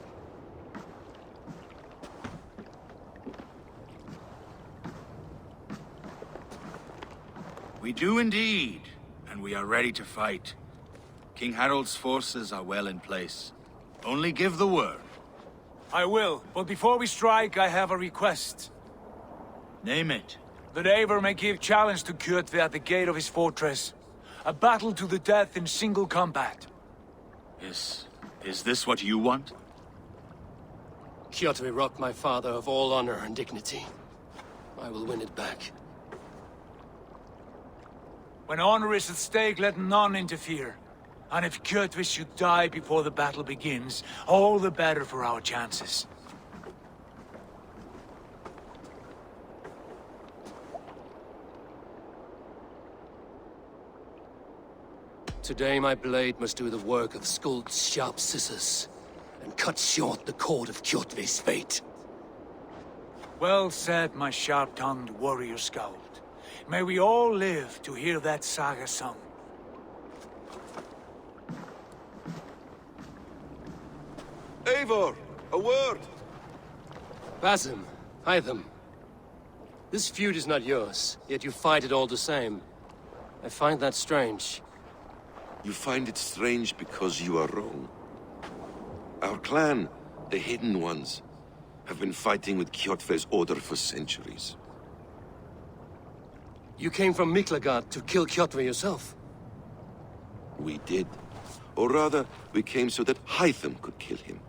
We do indeed, and we are ready to fight. King Harold's forces are well in place. Only give the word. I will, but before we strike, I have a request. Name it. That Eivor may give challenge to Kjotve at the gate of his fortress. A battle to the death in single combat. Is this what you want? Kjotve robbed my father of all honor and dignity. I will win it back. When honor is at stake, let none interfere. And if Kjotve should die before the battle begins, all the better for our chances. Today my blade must do the work of Skuld's sharp scissors, and cut short the cord of Kjotve's fate. Well said, my sharp-tongued warrior Skald. May we all live to hear that saga sung. Eivor, a word! Basim, Hytham. This feud is not yours, yet you fight it all the same. I find that strange. You find it strange because you are wrong. Our clan, the Hidden Ones, have been fighting with Kjotve's order for centuries. You came from Miklagard to kill Kjotve yourself? We did. Or rather, we came so that Hytham could kill him.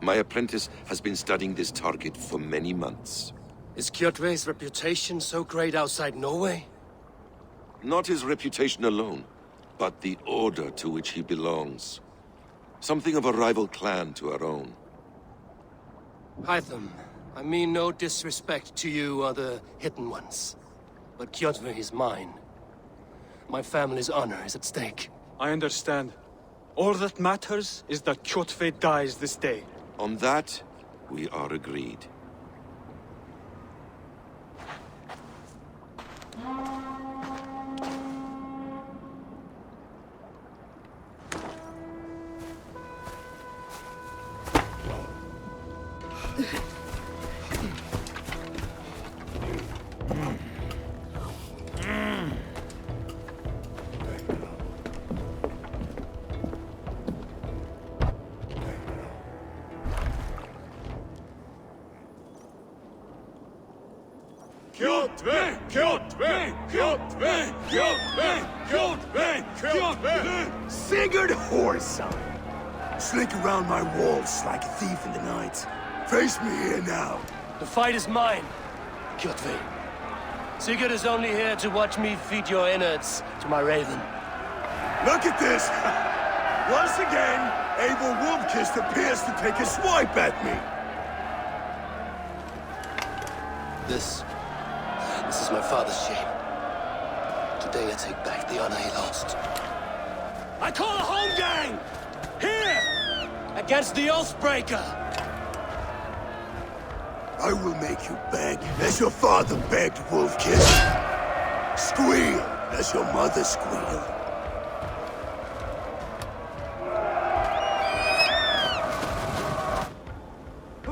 My apprentice has been studying this target for many months. Is Kjotve's reputation so great outside Norway? Not his reputation alone, but the order to which he belongs. Something of a rival clan to our own. Hytham, I mean no disrespect to you or the Hidden Ones. But Kjotve is mine. My family's honor is at stake. I understand. All that matters is that Kjotve dies this day. On that, we are agreed. Kjotve! Kjotve! Kjotve! Kjotve! Kjotve! Kjotve! Sigurd Whoreson! Slink around my walls like a thief in the night. Face me here now. The fight is mine, Kjotve. Sigurd is only here to watch me feed your innards to my raven. Look at this! Once again, Eivor Wolfkist appears to take a swipe at me. This is my father's shame. Today I take back the honor he lost. I call a home gang! Here! Against the Oathbreaker! I will make you beg as your father begged, Wolfkist. Squeal as your mother squealed.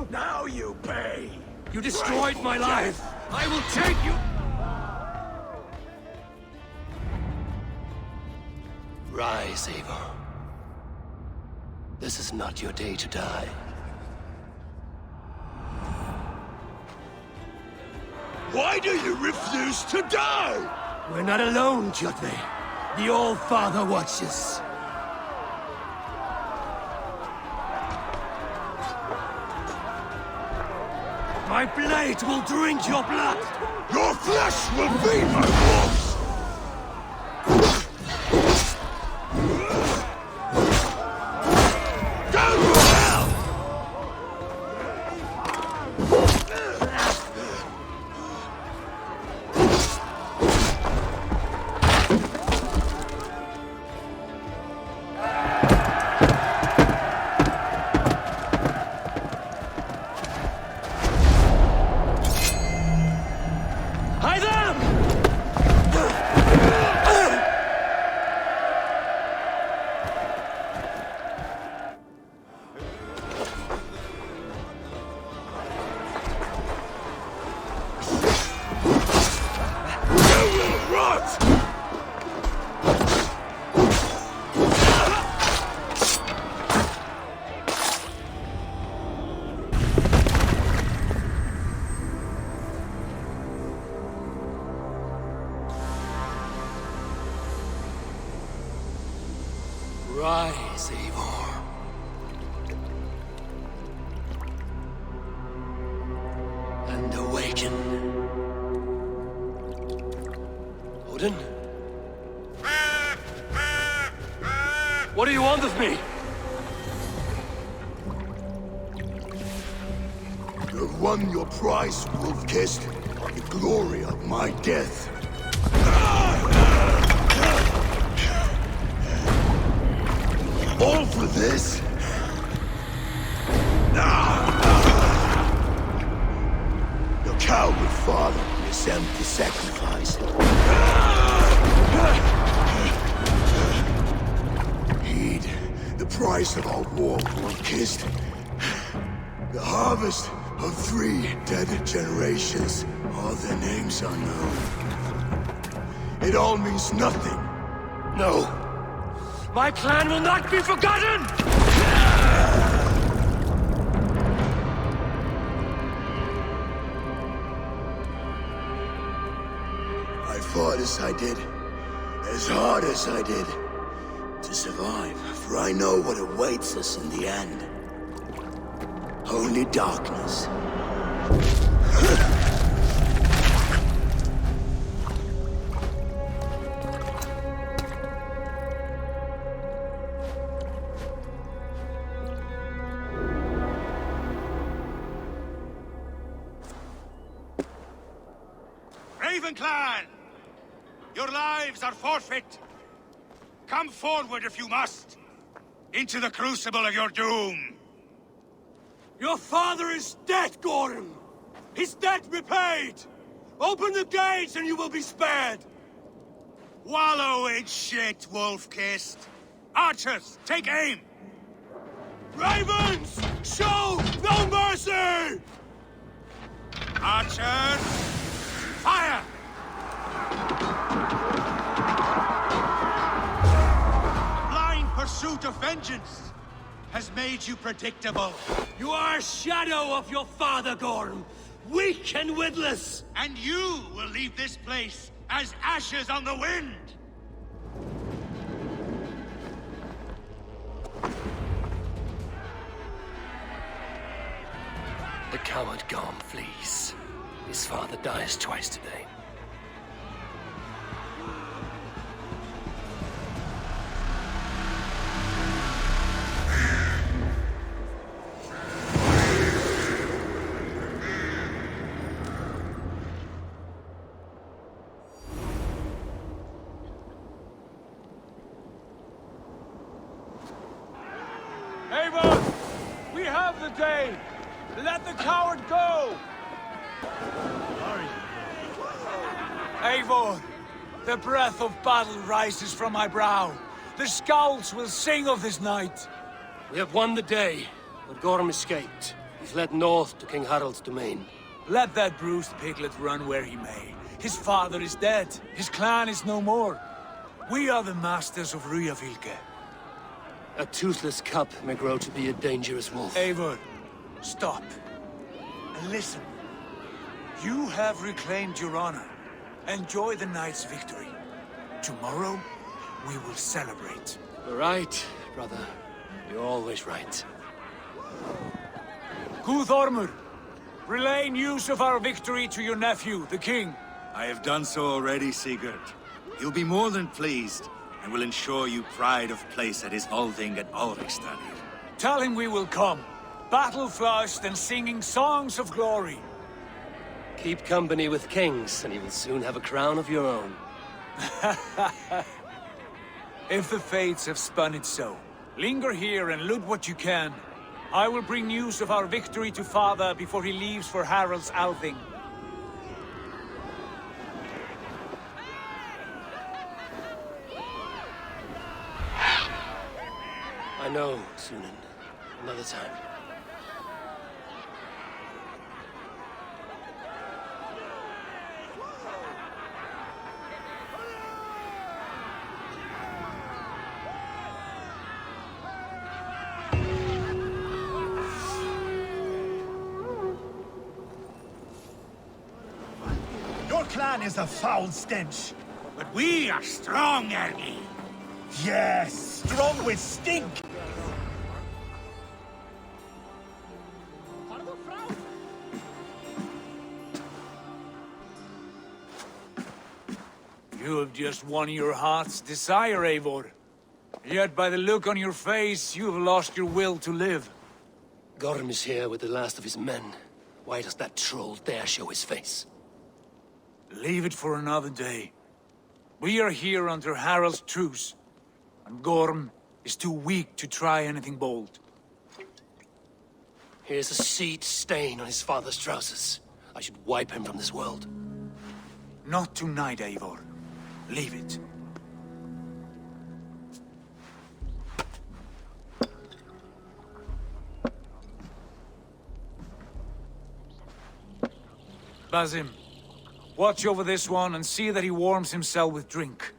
Now you pay! You destroyed my life! I will take you! Rise, Eivor. This is not your day to die. Why do you refuse to die? We're not alone, Kjotve. The All-Father watches. My blade will drink your blood! Your flesh will feed my wolves! Go to hell! Rise, Eivor. And awaken. Odin? What do you want of me? You've won your prize, Wolfkist. The glory of my death. All for this? Your coward father is empty sacrifice. Heed the price of our war, Wolfkist. The harvest Of 3 dead generations, all their names are known. It all means nothing. No! My clan will not be forgotten! I fought as I did, as hard as I did, to survive, for I know what awaits us in the end. Only darkness. Raven Clan! Your lives are forfeit! Come forward if you must! Into the crucible of your doom! Your father is dead, Gordon! His debt repaid! Open the gates and you will be spared! Wallow in shit, wolf-kissed! Archers, take aim! Ravens! Show no mercy! Archers, fire! Blind pursuit of vengeance has made you predictable. You are a shadow of your father, Gordon! Weak and witless! And you will leave this place as ashes on the wind! The coward Gorm flees. His father dies twice today. Avon! We have the day! Let the coward go! Eivor, the breath of battle rises from my brow. The scouts will sing of this night. We have won the day, but Gorm escaped. He's led north to King Harald's domain. Let that bruised piglet run where he may. His father is dead. His clan is no more. We are the masters of Ryafylke. A toothless cub may grow to be a dangerous wolf. Eivor, stop. And listen. You have reclaimed your honor. Enjoy the night's victory. Tomorrow, we will celebrate. You're right, brother. You're always right. Guthormur, relay news of our victory to your nephew, the king. I have done so already, Sigurd. He'll be more than pleased, and will ensure you pride of place at his holding at Ulrichstad. Tell him we will come, battle-flushed and singing songs of glory. Keep company with kings, and you will soon have a crown of your own. If the fates have spun it so, linger here and loot what you can. I will bring news of our victory to father before he leaves for Harald's Althing. I know, Sunan. Another time. Your clan is a foul stench. But we are strong, Ergi. Yes, strong with stink. You have just won your heart's desire, Eivor. Yet by the look on your face, you have lost your will to live. Gorm is here with the last of his men. Why does that troll dare show his face? Leave it for another day. We are here under Harald's truce, and Gorm is too weak to try anything bold. Here's a seed stain on his father's trousers. I should wipe him from this world. Not tonight, Eivor. Leave it. Basim, watch over this one and see that he warms himself with drink.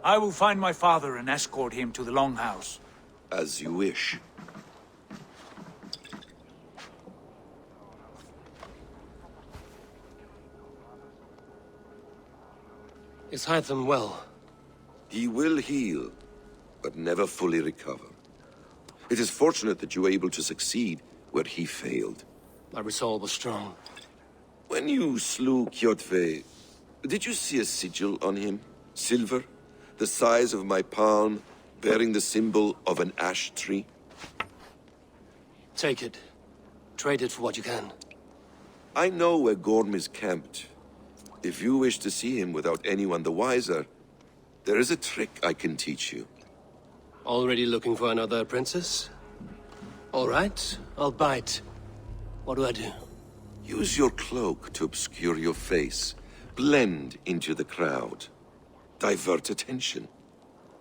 I will find my father and escort him to the Longhouse. As you wish. Is Hytham well? He will heal, but never fully recover. It is fortunate that you were able to succeed where he failed. My resolve was strong. When you slew Kjotve, did you see a sigil on him? Silver? The size of my palm, bearing the symbol of an ash tree? Take it. Trade it for what you can. I know where Gorm is camped. If you wish to see him without anyone the wiser, there is a trick I can teach you. Already looking for another princess? All right, I'll bite. What do I do? Use your cloak to obscure your face. Blend into the crowd. Divert attention.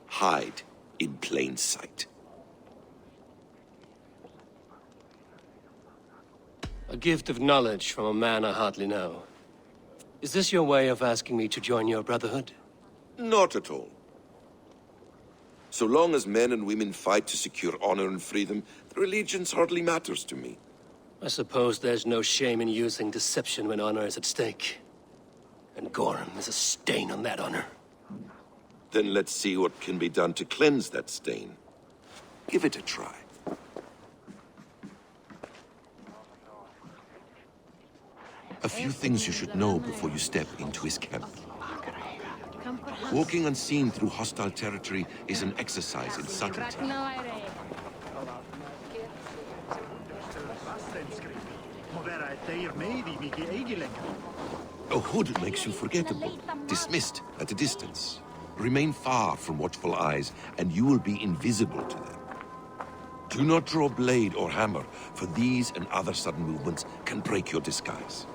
Hide in plain sight. A gift of knowledge from a man I hardly know. Is this your way of asking me to join your brotherhood? Not at all. So long as men and women fight to secure honor and freedom, their allegiance hardly matters to me. I suppose there's no shame in using deception when honor is at stake. And Gorm is a stain on that honor. Then let's see what can be done to cleanse that stain. Give it a try. A few things you should know before you step into his camp. Walking unseen through hostile territory is an exercise in subtlety. A hood makes you forgettable, dismissed at a distance. Remain far from watchful eyes, and you will be invisible to them. Do not draw blade or hammer, for these and other sudden movements can break your disguise.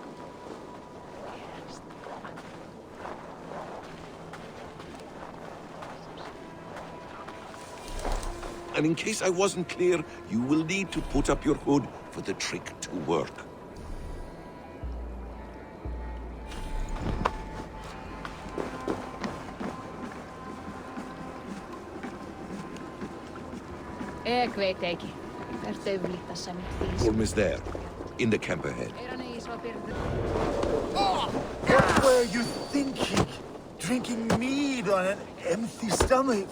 And in case I wasn't clear, you will need to put up your hood for the trick to work. Gorm is there, in the camp ahead. What were you thinking? Drinking mead on an empty stomach?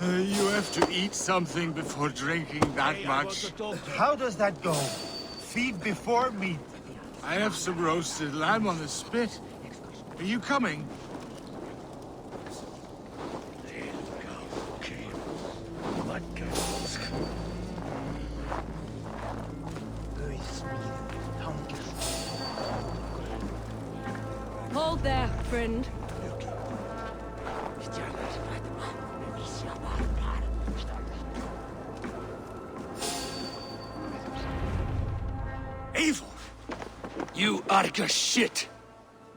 You have to eat something before drinking that much. How does that go? Feed before meat. I have some roasted lamb on the spit. Are you coming? Hold there, friend. Evil! You Arga shit!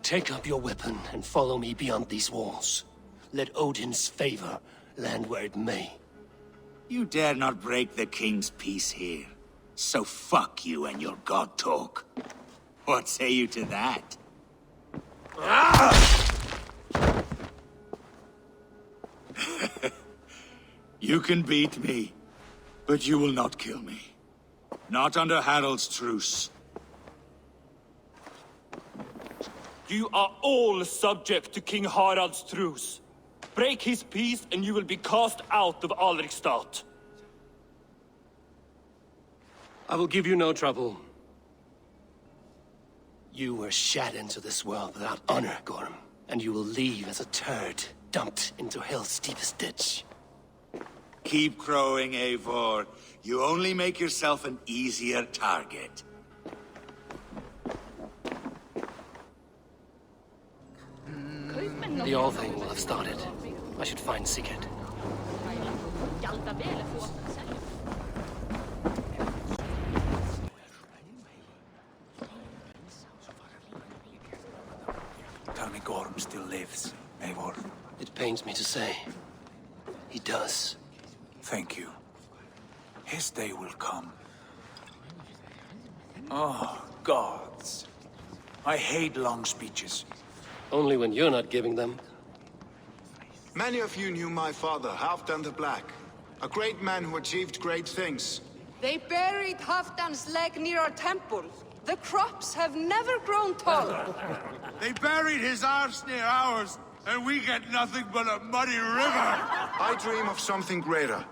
Take up your weapon and follow me beyond these walls. Let Odin's favor land where it may. You dare not break the king's peace here. So fuck you and your god talk. What say you to that? You can beat me, but you will not kill me. Not under Harald's truce. You are all subject to King Harald's truce. Break his peace and you will be cast out of Alrikstad. I will give you no trouble. You were shat into this world without honor, Gorm, and you will leave as a turd dumped into hell's deepest ditch. Keep crowing, Eivor. You only make yourself an easier target. The All Thing will have started. I should find Sigurd. Tell me Gorm still lives, Eivor. It pains me to say. He does. Thank you. His day will come. Oh, gods. I hate long speeches. Only when you're not giving them. Many of you knew my father, Halfdan the Black. A great man who achieved great things. They buried Halfdan's leg near our temple. The crops have never grown taller. They buried his arse near ours, and we get nothing but a muddy river. I dream of something greater.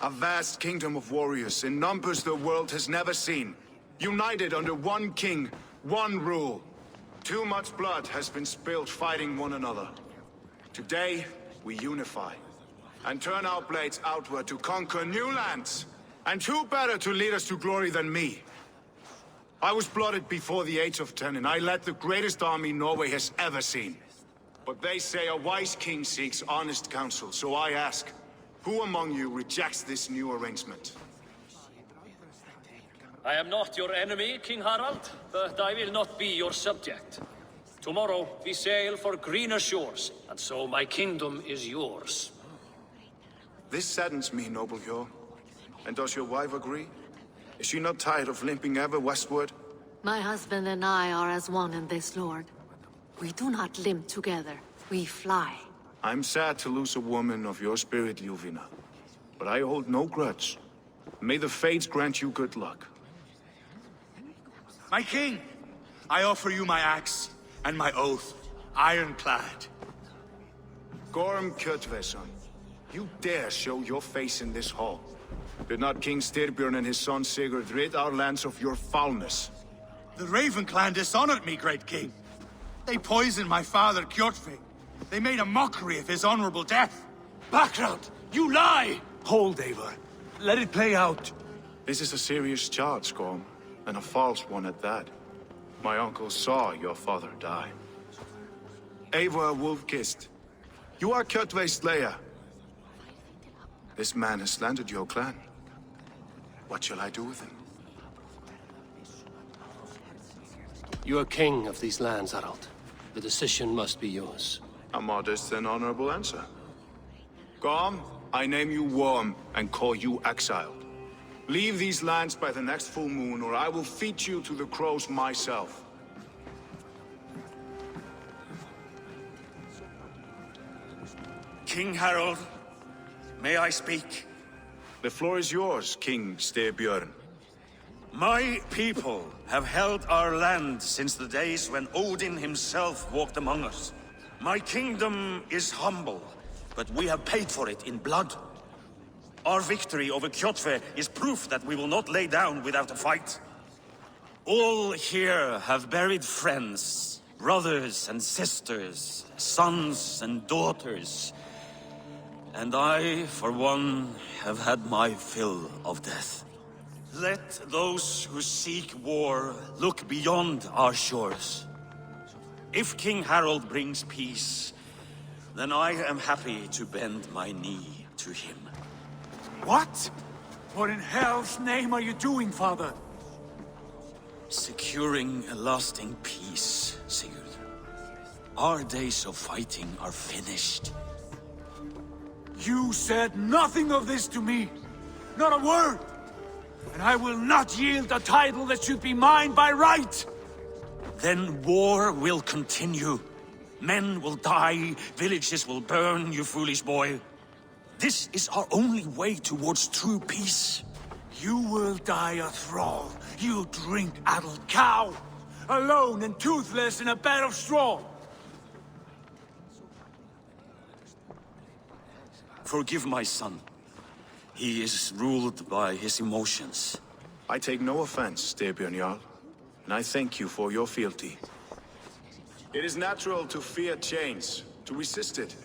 A vast kingdom of warriors in numbers the world has never seen. United under one king, one rule. Too much blood has been spilled fighting one another. Today, we unify. And turn our blades outward to conquer new lands. And who better to lead us to glory than me? I was blooded before the age of 10, and I led the greatest army Norway has ever seen. But they say a wise king seeks honest counsel, so I ask, who among you rejects this new arrangement? I am not your enemy, King Harald, but I will not be your subject. Tomorrow we sail for greener shores, and so my kingdom is yours. This saddens me, noble Hjor. And does your wife agree? Is she not tired of limping ever westward? My husband and I are as one in this, Lord. We do not limp together. We fly. I'm sad to lose a woman of your spirit, Ljuvina. But I hold no grudge. May the fates grant you good luck. My king, I offer you my axe and my oath, ironclad. Gorm Kjotveson, you dare show your face in this hall. Did not King Styrbjörn and his son Sigurd rid our lands of your foulness? The Raven clan dishonored me, great king. They poisoned my father, Kjotve. They made a mockery of his honorable death. Background! You lie! Hold, Eivor. Let it play out. This is a serious charge, Gorm, and a false one at that. My uncle saw your father die. Eivor Wolf-Kissed, you are Kjotve's slayer. This man has slandered your clan. What shall I do with him? You are king of these lands, Harald. The decision must be yours. A modest and honorable answer. Gorm, I name you Worm and call you exiled. Leave these lands by the next full moon, or I will feed you to the crows myself. King Harald, may I speak? The floor is yours, King Styrbjörn. My people have held our land since the days when Odin himself walked among us. My kingdom is humble, but we have paid for it in blood. Our victory over Kjotve is proof that we will not lay down without a fight. All here have buried friends, brothers and sisters, sons and daughters. And I, for one, have had my fill of death. Let those who seek war look beyond our shores. If King Harald brings peace, then I am happy to bend my knee to him. What? What in hell's name are you doing, father? Securing a lasting peace, Sigurd. Our days of fighting are finished. You said nothing of this to me. Not a word. And I will not yield a title that should be mine by right. Then war will continue. Men will die, villages will burn, you foolish boy. This is our only way towards true peace. You will die a thrall, you drink-addled cow. Alone and toothless in a bed of straw. Forgive my son. He is ruled by his emotions. I take no offense, Styrbjörn Jarl, and I thank you for your fealty. It is natural to fear change, to resist it.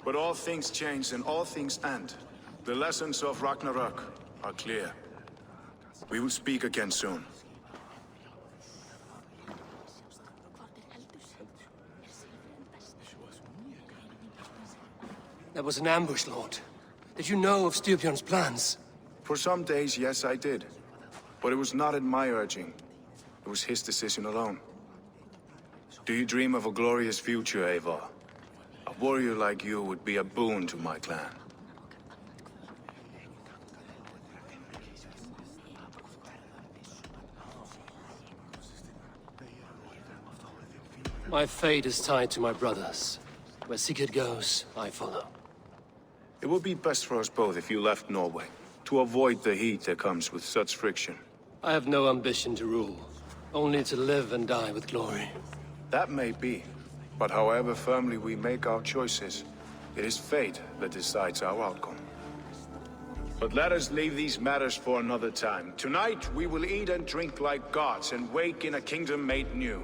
But all things change and all things end. The lessons of Ragnarok are clear. We will speak again soon. That was an ambush, Lord. Did you know of Styrbjörn's plans? For some days, yes, I did. But it was not at my urging. It was his decision alone. Do you dream of a glorious future, Eivor? A warrior like you would be a boon to my clan. My fate is tied to my brothers. Where Sigurd goes, I follow. It would be best for us both if you left Norway, to avoid the heat that comes with such friction. I have no ambition to rule, only to live and die with glory. That may be, but however firmly we make our choices, it is fate that decides our outcome. But let us leave these matters for another time. Tonight, we will eat and drink like gods and wake in a kingdom made new.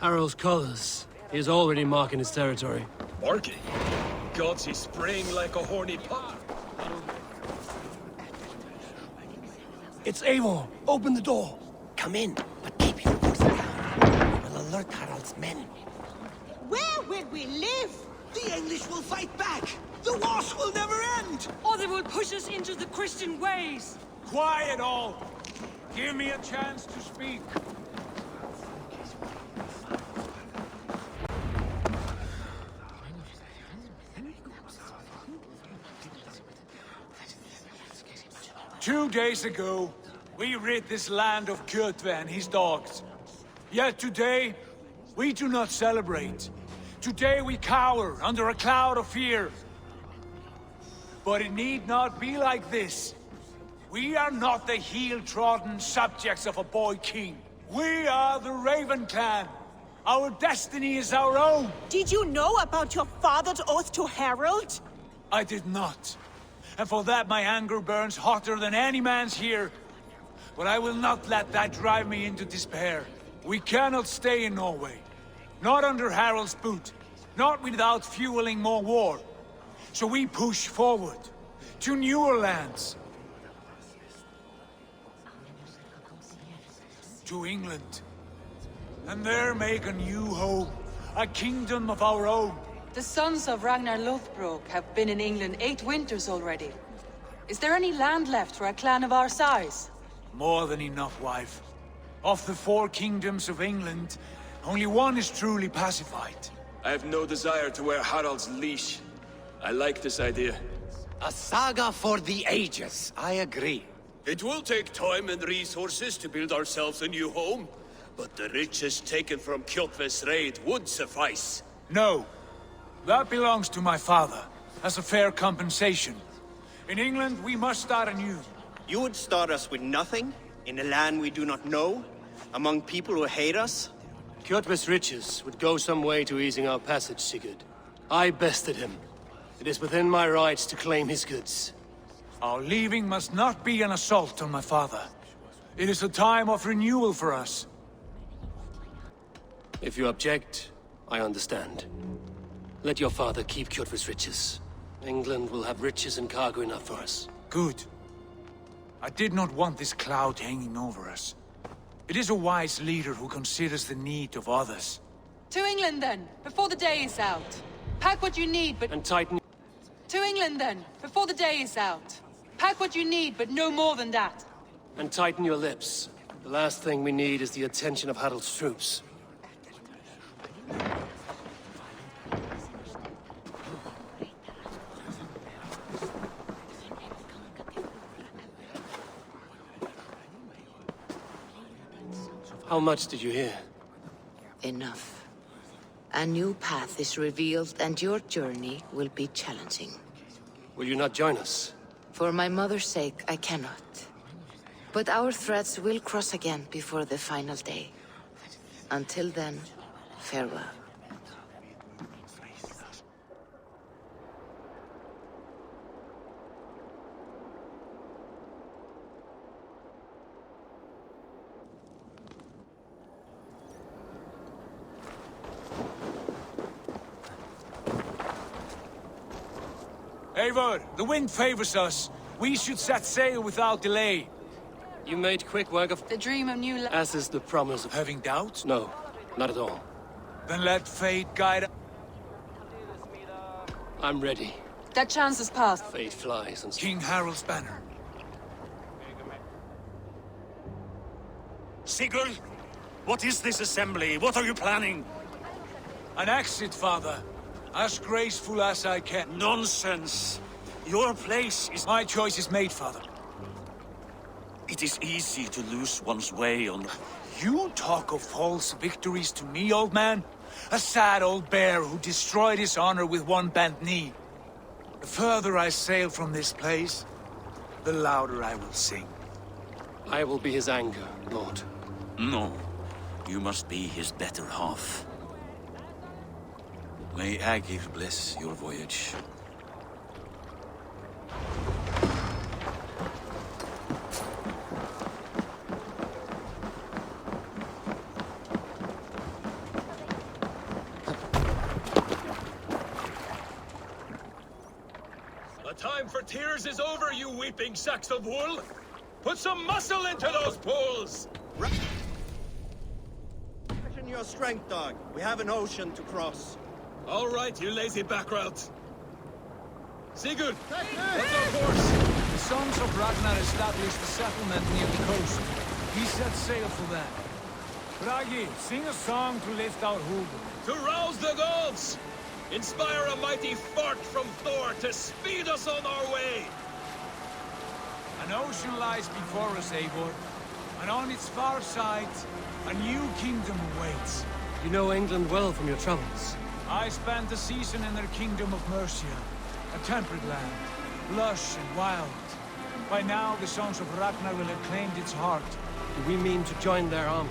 Harald's colors. He is already marking his territory. Marking? Gods, he's spraying like a horny pup. It's Eivor. Open the door. Come in, but keep your voice down. We will alert Harald's men. Where will we live? The English will fight back. The wars will never end. Or they will push us into the Christian ways. Quiet all. Give me a chance to speak. Two days ago, we rid this land of Kjotve and his dogs. Yet today, we do not celebrate. Today we cower under a cloud of fear. But it need not be like this. We are not the heel-trodden subjects of a boy king. We are the Raven clan. Our destiny is our own. Did you know about your father's oath to Harald? I did not. And for that my anger burns hotter than any man's here. But I will not let that drive me into despair. We cannot stay in Norway. Not under Harald's boot. Not without fueling more war. So we push forward. To newer lands. To England. And there make a new home. A kingdom of our own. The sons of Ragnar Lothbrok have been in England 8 winters already. Is there any land left for a clan of our size? More than enough, wife. Of the 4 kingdoms of England, only one is truly pacified. I have no desire to wear Harald's leash. I like this idea. A saga for the ages, I agree. It will take time and resources to build ourselves a new home, but the riches taken from Kjotve's raid would suffice. No. That belongs to my father, as a fair compensation. In England, we must start anew. You would start us with nothing? In a land we do not know? Among people who hate us? Kjotve's riches would go some way to easing our passage, Sigurd. I bested him. It is within my rights to claim his goods. Our leaving must not be an assault on my father. It is a time of renewal for us. If you object, I understand. Let your father keep Kjotve's riches. England will have riches and cargo enough for us. Good. I did not want this cloud hanging over us. It is a wise leader who considers the need of others. To England then, before the day is out. Pack what you need, but... And tighten... To England then, before the day is out. Pack what you need, but no more than that. And tighten your lips. The last thing we need is the attention of Harald's troops. How much did you hear? Enough. A new path is revealed and your journey will be challenging. Will you not join us? For my mother's sake, I cannot. But our threads will cross again before the final day. Until then, farewell. Eivor, the wind favors us. We should set sail without delay. You made quick work of... The dream of new... As is the promise of... Having doubts? No, not at all. Then let fate guide us. I'm ready. That chance has passed. Fate flies and... King Harald's banner. Sigurd, what is this assembly? What are you planning? An exit, father. As graceful as I can. Nonsense! Your place is... My choice is made, father. It is easy to lose one's way on... You talk of false victories to me, old man? A sad old bear who destroyed his honor with one bent knee. The further I sail from this place, the louder I will sing. I will be his anger, Lord. No. You must be his better half. May Agir bless your voyage. The time for tears is over, you weeping sacks of wool! Put some muscle into those pulls! Ration your strength, dog. We have an ocean to cross. All right, you lazy backrout. Sigurd, what's our course? The sons of Ragnar established a settlement near the coast. He set sail for that. Bragi, sing a song to lift our hood. To rouse the gods! Inspire a mighty fart from Thor to speed us on our way! An ocean lies before us, Eivor. And on its far side, a new kingdom awaits. You know England well from your travels. I spent a season in their kingdom of Mercia. A temperate land, lush and wild. By now, the sons of Ragnar will have claimed its heart. Do we mean to join their army?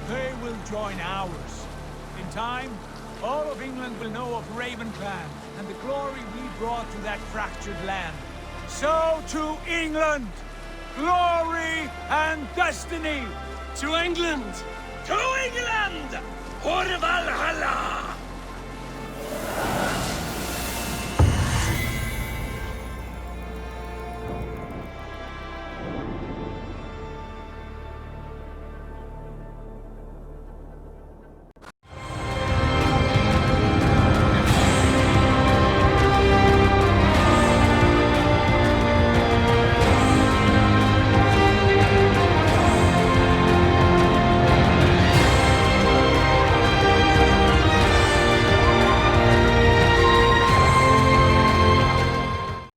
They will join ours. In time, all of England will know of Raven Clan and the glory we brought to that fractured land. So to England! Glory and destiny! To England! To England! For Valhalla!